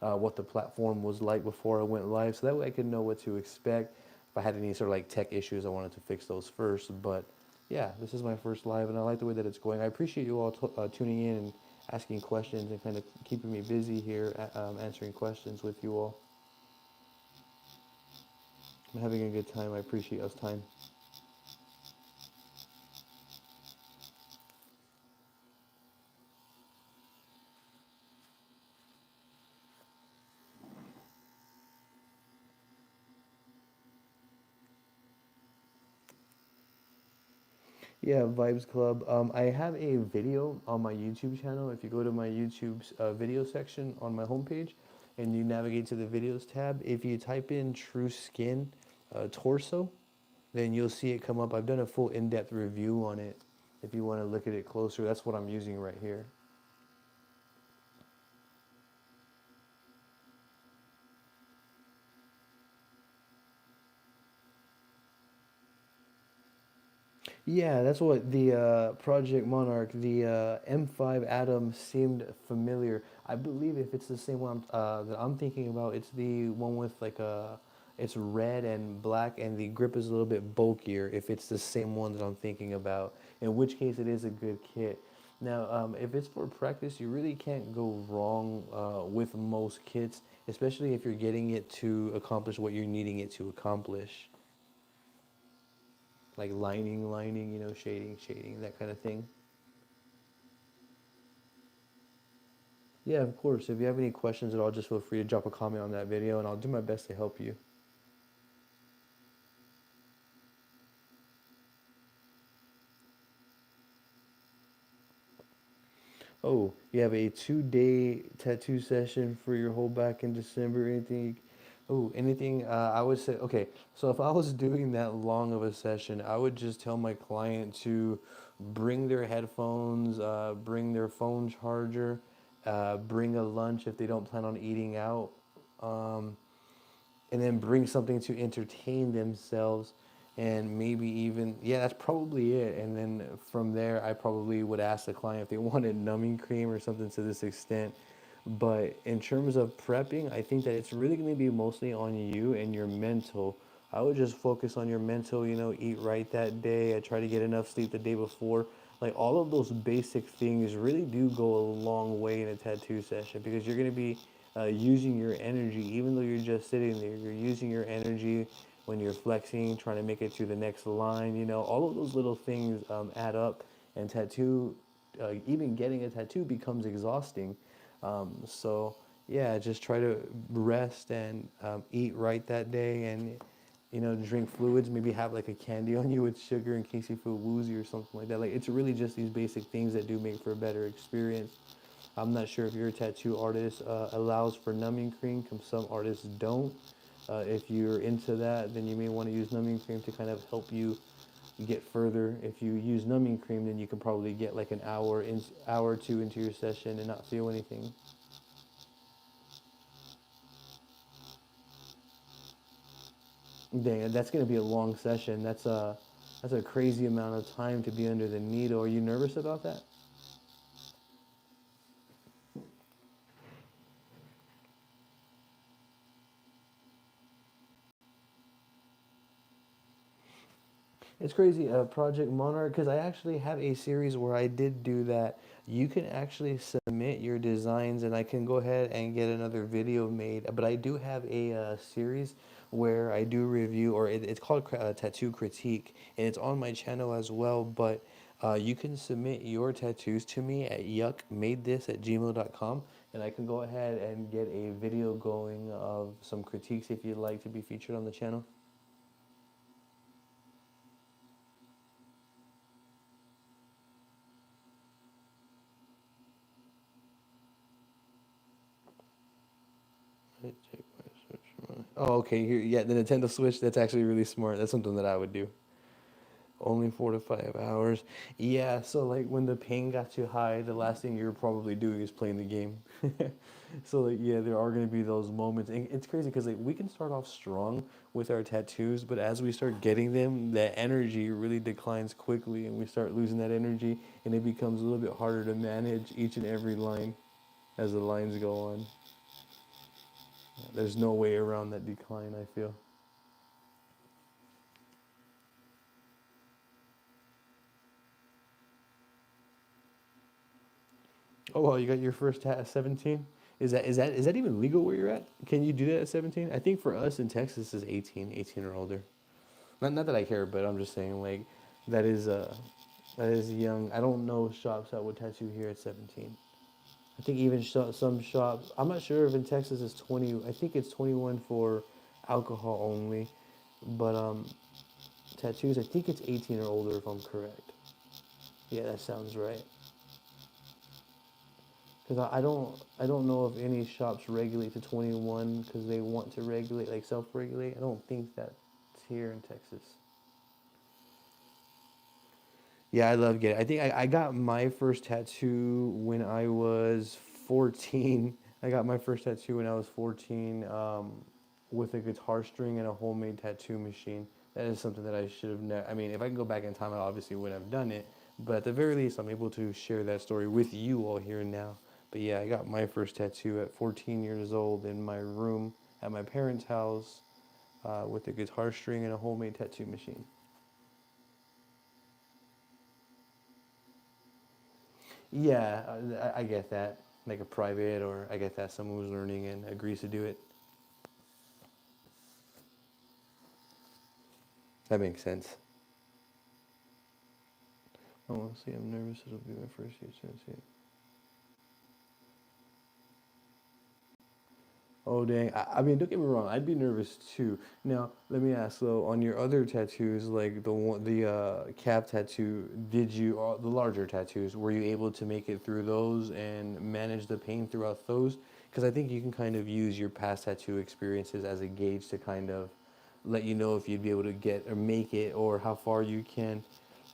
what the platform was like before I went live, so that way I could know what to expect. If I had any sort of like tech issues, I wanted to fix those first. But yeah, this is my first live, and I like the way that it's going. I appreciate you all tuning in and asking questions and kind of keeping me busy here, answering questions with you all. I'm having a good time. I appreciate us time. Yeah, Vibes Club. I have a video on my YouTube channel. If you go to my YouTube's video section on my homepage and you navigate to the videos tab, if you type in True Skin torso, then you'll see it come up. I've done a full in-depth review on it. If you want to look at it closer, that's what I'm using right here. Yeah, that's what the Project Monarch, the M5 Atom seemed familiar. I believe if it's the same one that I'm thinking about, it's the one with like a, it's red and black, and the grip is a little bit bulkier. If it's the same one that I'm thinking about, in which case it is a good kit. Now, if it's for practice, you really can't go wrong with most kits, especially if you're getting it to accomplish what you're needing it to accomplish, like lining, shading, that kind of thing. Yeah, of course. If you have any questions at all, just feel free to drop a comment on that video and I'll do my best to help you. Oh, you have a 2-day tattoo session for your whole back in December. Anything? Oh, anything? I would say, okay, so if I was doing that long of a session, I would just tell my client to bring their headphones, bring their phone charger, bring a lunch if they don't plan on eating out. Um, and then bring something to entertain themselves, and maybe even, yeah, that's probably it. And then from there I probably would ask the client if they wanted numbing cream or something to this extent. But in terms of prepping, I think that it's really going to be mostly on you and your mental. I would just focus on your mental, eat right that day. I try to get enough sleep the day before. Like all of those basic things really do go a long way in a tattoo session because you're going to be using your energy, even though you're just sitting there. You're using your energy when you're flexing, trying to make it to the next line. All of those little things add up, and even getting a tattoo becomes exhausting. So yeah, just try to rest and eat right that day, and drink fluids. Maybe have like a candy on you with sugar in case you feel woozy or something like that. Like it's really just these basic things that do make for a better experience. I'm not sure if your tattoo artist allows for numbing cream. Some artists don't. If you're into that, then you may want to use numbing cream to kind of help you get further. If you use numbing cream, then you can probably get like an hour or two into your session and not feel anything. Dang, that's gonna be a long session. That's a crazy amount of time to be under the needle. Are you nervous about that? It's crazy, Project Monarch, because I actually have a series where I did do that. You can actually submit your designs, and I can go ahead and get another video made. But I do have a series where I do review, or it's called Tattoo Critique, and it's on my channel as well. But you can submit your tattoos to me at yuckmadethis@gmail.com, and I can go ahead and get a video going of some critiques if you'd like to be featured on the channel. Oh, okay. Here, yeah, the Nintendo Switch. That's actually really smart. That's something that I would do. Only 4 to 5 hours. Yeah. So like when the pain got too high, the last thing you're probably doing is playing the game. So like yeah, there are gonna be those moments, and it's crazy because like we can start off strong with our tattoos, but as we start getting them, that energy really declines quickly, and we start losing that energy, and it becomes a little bit harder to manage each and every line as the lines go on. There's no way around that decline, I feel. Oh well, you got your first tat at 17. Is that even legal where you're at? Can you do that at 17? I think for us in Texas is 18, 18 or older. Not that I care, but I'm just saying like that is uh that is young. I don't know shops that would tattoo here at 17. I think even some shops. I'm not sure if in Texas it's 20. I think it's 21 for alcohol only, but tattoos. I think it's 18 or older if I'm correct. Yeah, that sounds right. Because I don't know if any shops regulate to 21 because they want to regulate, like self-regulate. I don't think that's here in Texas. Yeah, I love getting. I think I got my first tattoo when I was 14. I got my first tattoo when I was 14 with a guitar string and a homemade tattoo machine. That is something that I should have never. I mean, if I can go back in time, I obviously wouldn't have done it. But at the very least, I'm able to share that story with you all here and now. But yeah, I got my first tattoo at 14 years old in my room at my parents' house with a guitar string and a homemade tattoo machine. Yeah, I get that. Like a private, or I get that someone who's learning and agrees to do it. That makes sense. Oh, see, I'm nervous. It'll be my first year tattoo. Oh dang! I mean, don't get me wrong. I'd be nervous too. Now, let me ask though. On your other tattoos, like the calf tattoo, did you the larger tattoos? Were you able to make it through those and manage the pain throughout those? Because I think you can kind of use your past tattoo experiences as a gauge to kind of let you know if you'd be able to get or make it or how far you can.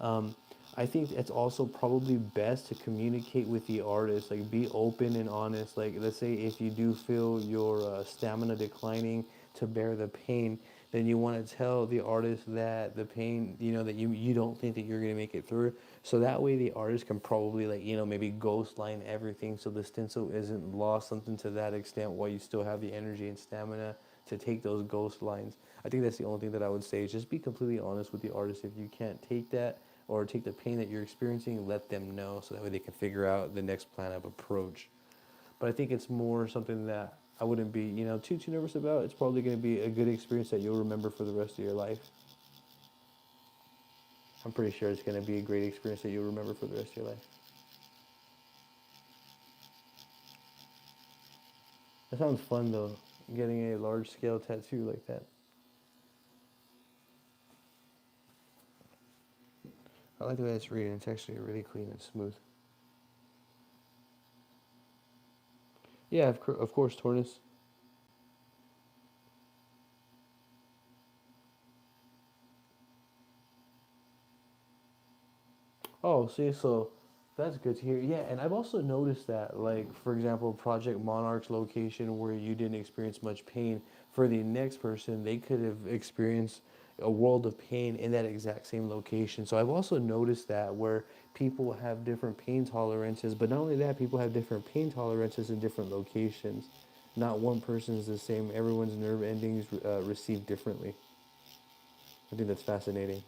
Um, I think it's also probably best to communicate with the artist, like be open and honest. Like, let's say if you do feel your stamina declining to bear the pain, then you want to tell the artist that the pain, that you don't think that you're going to make it through. So that way the artist can probably like, maybe ghost line everything so the stencil isn't lost, something to that extent while you still have the energy and stamina to take those ghost lines. I think that's the only thing that I would say is just be completely honest with the artist. If you can't take that or take the pain that you're experiencing, let them know so that way they can figure out the next plan of approach. But I think it's more something that I wouldn't be, too nervous about. It's probably going to be a good experience that you'll remember for the rest of your life. I'm pretty sure it's going to be a great experience that you'll remember for the rest of your life. That sounds fun though, getting a large scale tattoo like that. I like the way it's reading. It's actually really clean and smooth. Yeah, of course, Tortoise. Oh, see, so that's good to hear. Yeah, and I've also noticed that, like, for example, Project Monarch's location where you didn't experience much pain, for the next person, they could have experienced a world of pain in that exact same location. So I've also noticed that where people have different pain tolerances, but not only that, people have different pain tolerances in different locations. Not one person is the same. Everyone's nerve endings receive differently. I think that's fascinating.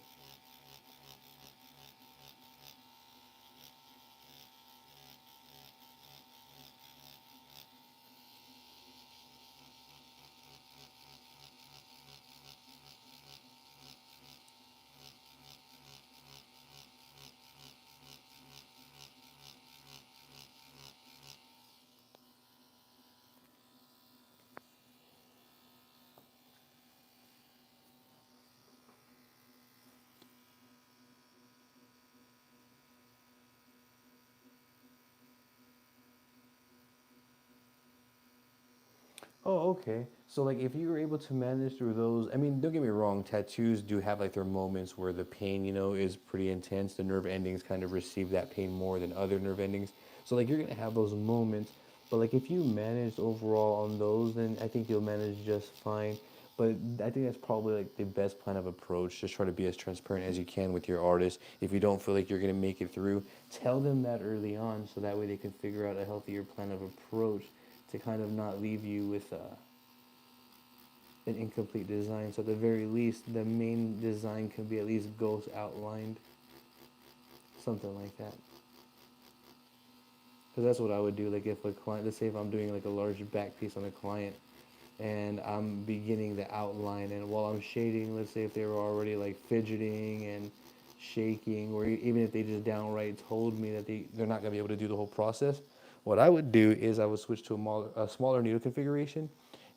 Oh, okay. So like if you were able to manage through those, I mean, don't get me wrong, tattoos do have like their moments where the pain, is pretty intense. The nerve endings kind of receive that pain more than other nerve endings. So like you're gonna have those moments, but like if you manage overall on those, then I think you'll manage just fine. But I think that's probably like the best plan of approach. Just try to be as transparent as you can with your artist. If you don't feel like you're gonna make it through, tell them that early on, so that way they can figure out a healthier plan of approach to kind of not leave you with an incomplete design. So at the very least, the main design can be at least ghost outlined, something like that. Because that's what I would do. Like if a client, let's say if I'm doing like a large back piece on a client, and I'm beginning the outline, and while I'm shading, let's say if they were already like fidgeting and shaking, or even if they just downright told me that they're not gonna be able to do the whole process, what I would do is I would switch to a smaller needle configuration,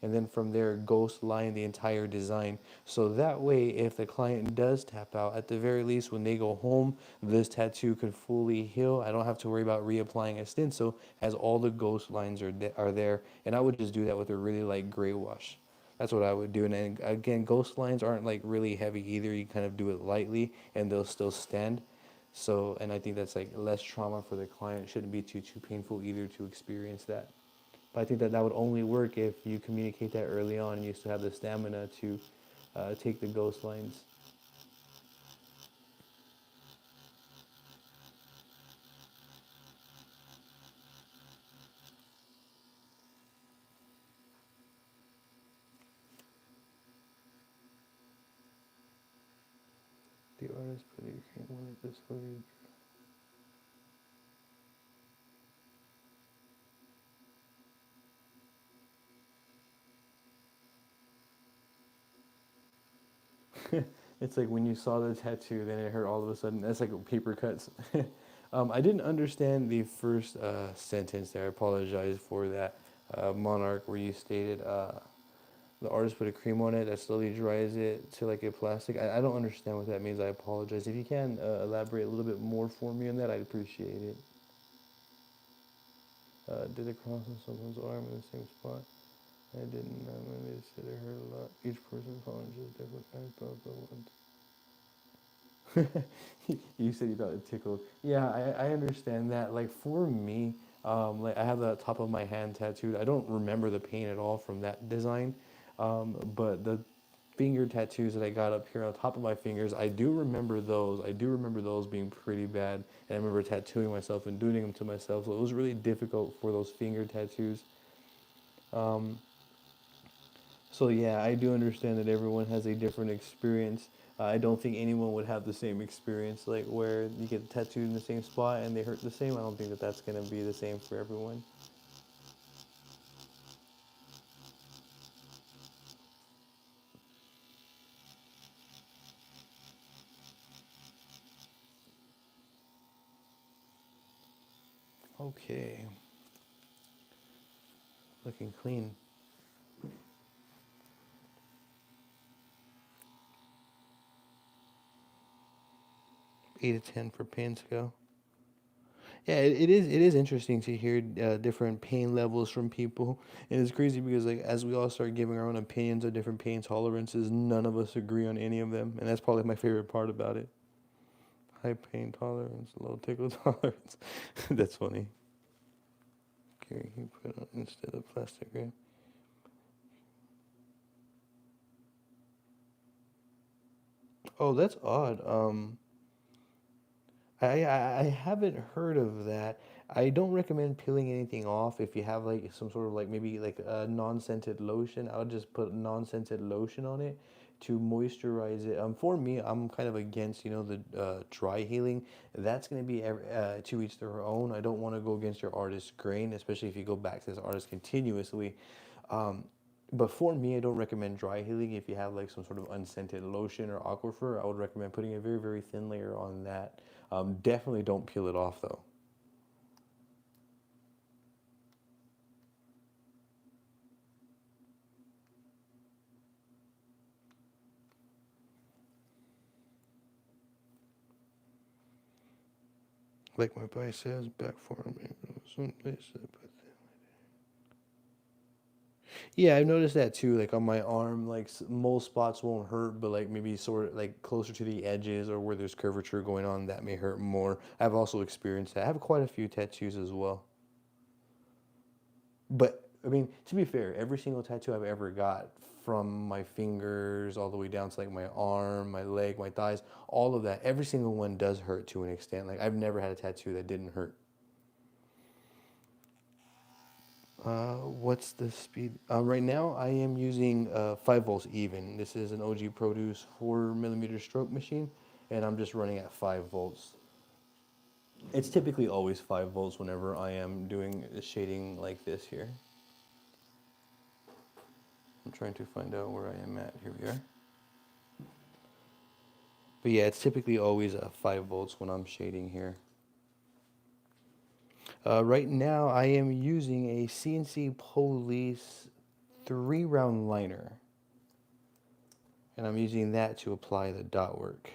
and then from there ghost line the entire design. So that way, if the client does tap out, at the very least, when they go home, this tattoo could fully heal. I don't have to worry about reapplying a stencil, as all the ghost lines are there. And I would just do that with a really light gray wash. That's what I would do. And then, again, ghost lines aren't like really heavy either. You kind of do it lightly, and they'll still stand. So, and I think that's like less trauma for the client. Shouldn't be too painful either to experience that. But I think that would only work if you communicate that early on and you still have the stamina to take the ghost lines. The artist put your cream on it this way. It's like when you saw the tattoo, then it hurt all of a sudden. That's like paper cuts. I didn't understand the first sentence there. I apologize for that. Monarch, where you stated the artist put a cream on it that slowly dries it to like a plastic. I don't understand what that means. I apologize. If you can elaborate a little bit more for me on that, I'd appreciate it. Did it cross on someone's arm in the same spot? I didn't know. They said it hurt a lot. Each person found just different. I thought the ones. You said you thought it tickled. Yeah, I understand that. Like for me, like I have the top of my hand tattooed. I don't remember the pain at all from that design, but the finger tattoos that I got up here on top of my fingers, I do remember those. I do remember those being pretty bad, and I remember tattooing myself and doing them to myself. So it was really difficult for those finger tattoos. Um, So yeah, I do understand that everyone has a different experience. I don't think anyone would have the same experience, like where you get tattooed in the same spot and they hurt the same. I don't think that that's gonna be the same for everyone. Okay, looking clean. 8 to 10 for pain scale. Yeah, it is interesting to hear different pain levels from people, and it's crazy because like as we all start giving our own opinions of different pain tolerances, none of us agree on any of them, and that's probably my favorite part about it. High pain tolerance, low tickle tolerance. That's funny. Okay, you put on instead of plastic wrap. Oh, that's odd. I haven't heard of that. I don't recommend peeling anything off if you have like some sort of like maybe like a non-scented lotion. I would just put non-scented lotion on it to moisturize it. For me, I'm kind of against the dry healing. That's gonna be to each their own. I don't want to go against your artist's grain, especially if you go back to this artist continuously. Um, but for me, I don't recommend dry healing. If you have like some sort of unscented lotion or aquifer, I would recommend putting a very, very thin layer on that. Definitely don't peel it off though. Like my biceps, back forearm, some place to put that. Yeah, I've noticed that too. Like on my arm, like most spots won't hurt, but like maybe sort of like closer to the edges or where there's curvature going on, that may hurt more. I've also experienced that. I have quite a few tattoos as well. But I mean, to be fair, every single tattoo I've ever got, from my fingers all the way down to like my arm, my leg, my thighs, all of that, every single one does hurt to an extent. Like I've never had a tattoo that didn't hurt. What's the speed? Right now, I am using 5 volts even. This is an OG Produce 4 millimeter stroke machine, and I'm just running at 5 volts. It's typically always 5 volts whenever I am doing shading like this here. I'm trying to find out where I am at. Here we are. But yeah, it's typically always 5 volts when I'm shading here. Right now, I am using a CNC Police 3 round liner, and I'm using that to apply the dot work.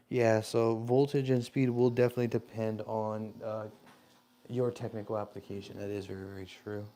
Yeah, so voltage and speed will definitely depend on your technical application. That is very, very true.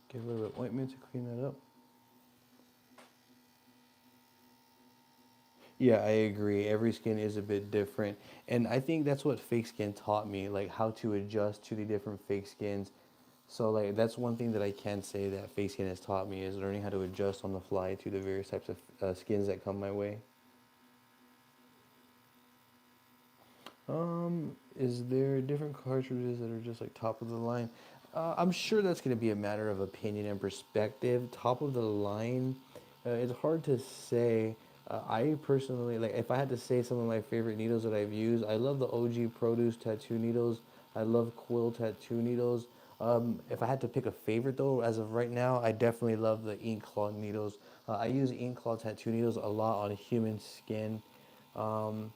Give a little bit of ointment to clean that up. Yeah, I agree. Every skin is a bit different. And I think that's what fake skin taught me, like how to adjust to the different fake skins. So like that's one thing that I can say that fake skin has taught me, is learning how to adjust on the fly to the various types of skins that come my way. Is there different cartridges that are just like top of the line? I'm sure that's going to be a matter of opinion and perspective. Top of the line, it's hard to say. I personally, like, if I had to say some of my favorite needles that I've used, I love the OG Produce tattoo needles. I love Quill tattoo needles. If I had to pick a favorite though, as of right now, I definitely love the Ink Claw needles. I use Ink Claw tattoo needles a lot on human skin. Um,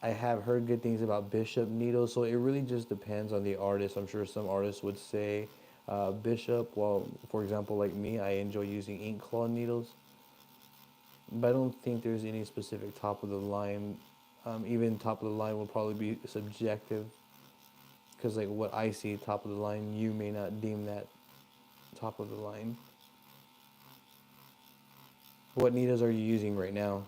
I have heard good things about Bishop needles, so it really just depends on the artist. I'm sure some artists would say Bishop, while, for example, like me, I enjoy using ink claw needles, but I don't think there's any specific top of the line. Even top of the line will probably be subjective, because like what I see top of the line, you may not deem that top of the line. What needles are you using right now?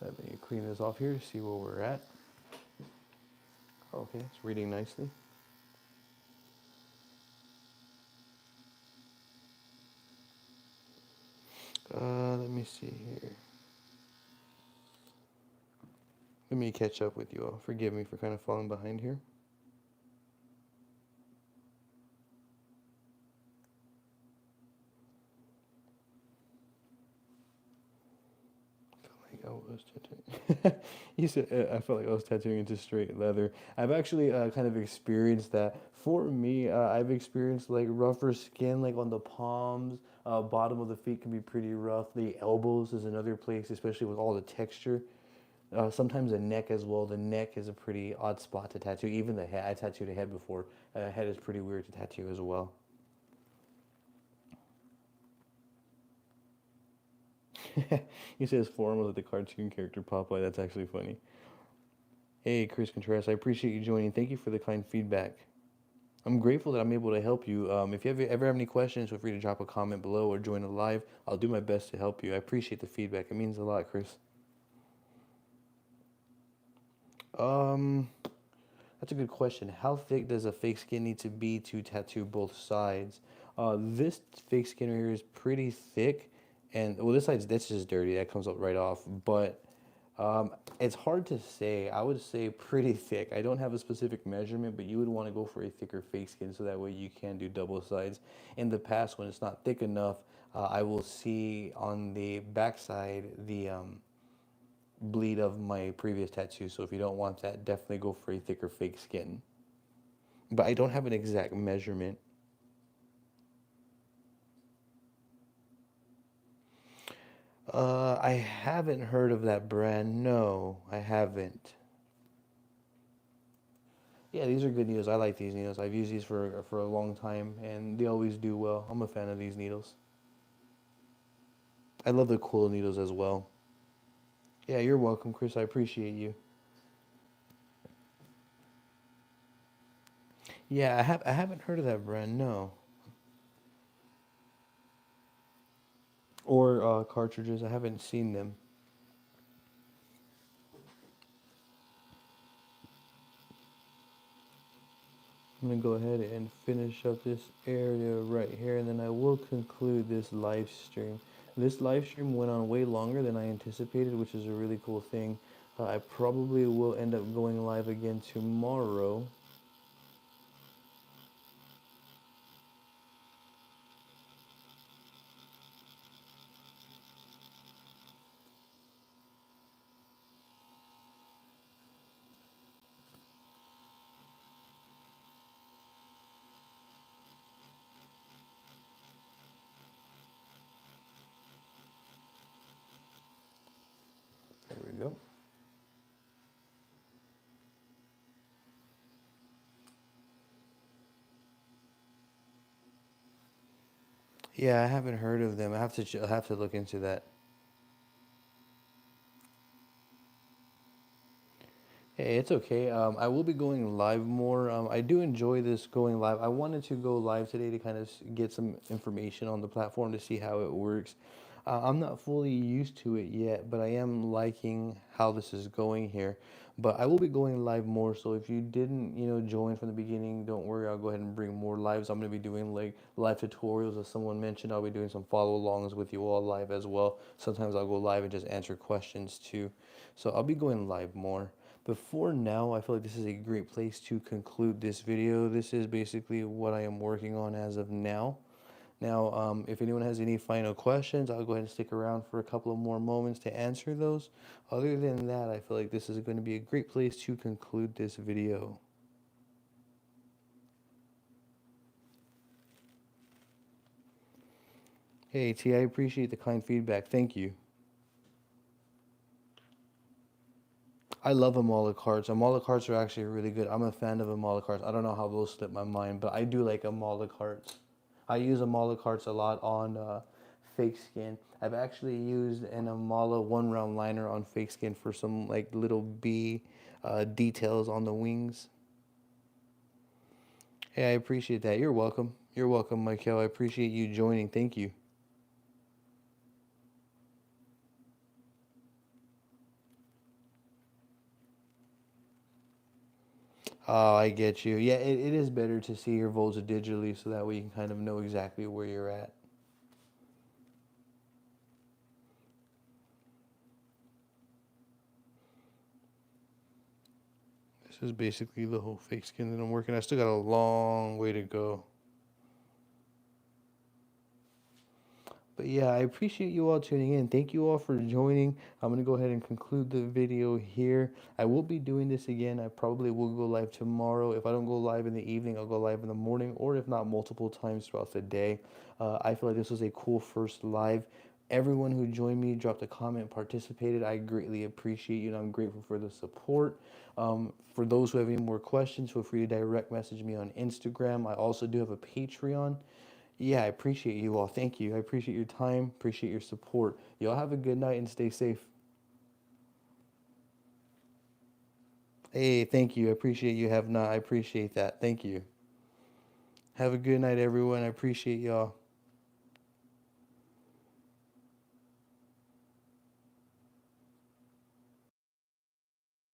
Let me clean this off here, see where we're at. Okay, it's reading nicely. Let me see here. Let me catch up with you all. Forgive me for kind of falling behind here. I was tattooing. You said I felt like I was tattooing into straight leather. I've actually kind of experienced that. For me, I've experienced like rougher skin, like on the palms. Bottom of the feet can be pretty rough. The elbows is another place, especially with all the texture. Sometimes the neck as well. The neck is a pretty odd spot to tattoo. Even the head. I tattooed a head before. Head is pretty weird to tattoo as well. You said his form was like the cartoon character Popeye. That's actually funny. Hey, Chris Contreras, I appreciate you joining. Thank you for the kind feedback. I'm grateful that I'm able to help you. If you ever have any questions, feel free to drop a comment below or join a live. I'll do my best to help you. I appreciate the feedback. It means a lot, Chris. Um, that's a good question. How thick does a fake skin need to be to tattoo both sides? This fake skin right here is pretty thick, and well, this side's that's just dirty. That comes up right off. But it's hard to say. I would say pretty thick. I don't have a specific measurement, but you would want to go for a thicker fake skin so that way you can do double sides. In the past, when it's not thick enough, I will see on the backside the bleed of my previous tattoo. So if you don't want that, definitely go for a thicker fake skin. But I don't have an exact measurement. I haven't heard of that brand. No, I haven't. Yeah, these are good needles. I like these needles. I've used these for a long time, and they always do well. I'm a fan of these needles. I love the cool needles as well. Yeah, you're welcome, Chris. I appreciate you. Yeah, I haven't heard of that brand. No. Or cartridges. I haven't seen them. I'm gonna go ahead and finish up this area right here, and then I will conclude this live stream. This live stream went on way longer than I anticipated, which is a really cool thing. I probably will end up going live again tomorrow. There we go. Yeah, I haven't heard of them. I have to look into that. Hey, it's okay. I will be going live more. I do enjoy this going live. I wanted to go live today to kind of get some information on the platform to see how it works. I'm not fully used to it yet, but I am liking how this is going here. But I will be going live more, so if you didn't, join from the beginning, don't worry. I'll go ahead and bring more lives. I'm going to be doing like live tutorials, as someone mentioned. I'll be doing some follow-alongs with you all live as well. Sometimes I'll go live and just answer questions too. So I'll be going live more. But for now, I feel like this is a great place to conclude this video. This is basically what I am working on as of now. Now, if anyone has any final questions, I'll go ahead and stick around for a couple of more moments to answer those. Other than that, I feel like this is going to be a great place to conclude this video. Hey, T, I appreciate the kind feedback. Thank you. I love Amala cards. Amala cards are actually really good. I'm a fan of Amala cards. I don't know how those slipped my mind, but I do like Amala cards. I use Amala cards a lot on fake skin. I've actually used an Amala one round liner on fake skin for some like little bee details on the wings. Hey, I appreciate that. You're welcome. You're welcome, Michael. I appreciate you joining. Thank you. Oh, I get you. Yeah, it is better to see your volts digitally so that way you can kind of know exactly where you're at. This is basically the whole fake skin that I'm working. I still got a long way to go. But yeah, I appreciate you all tuning in. Thank you all for joining. I'm going to go ahead and conclude the video here. I will be doing this again. I probably will go live tomorrow. If I don't go live in the evening, I'll go live in the morning, or if not, multiple times throughout the day. I feel like this was a cool first live. Everyone who joined me, dropped a comment, participated, I greatly appreciate you, and I'm grateful for the support. For those who have any more questions, feel free to direct message me on Instagram. I also do have a Patreon. Yeah, I appreciate you all. Thank you. I appreciate your time, appreciate your support. Y'all have a good night and stay safe. Hey, thank you. I appreciate you. Have not. I appreciate that. Thank you. Have a good night, everyone. I appreciate y'all.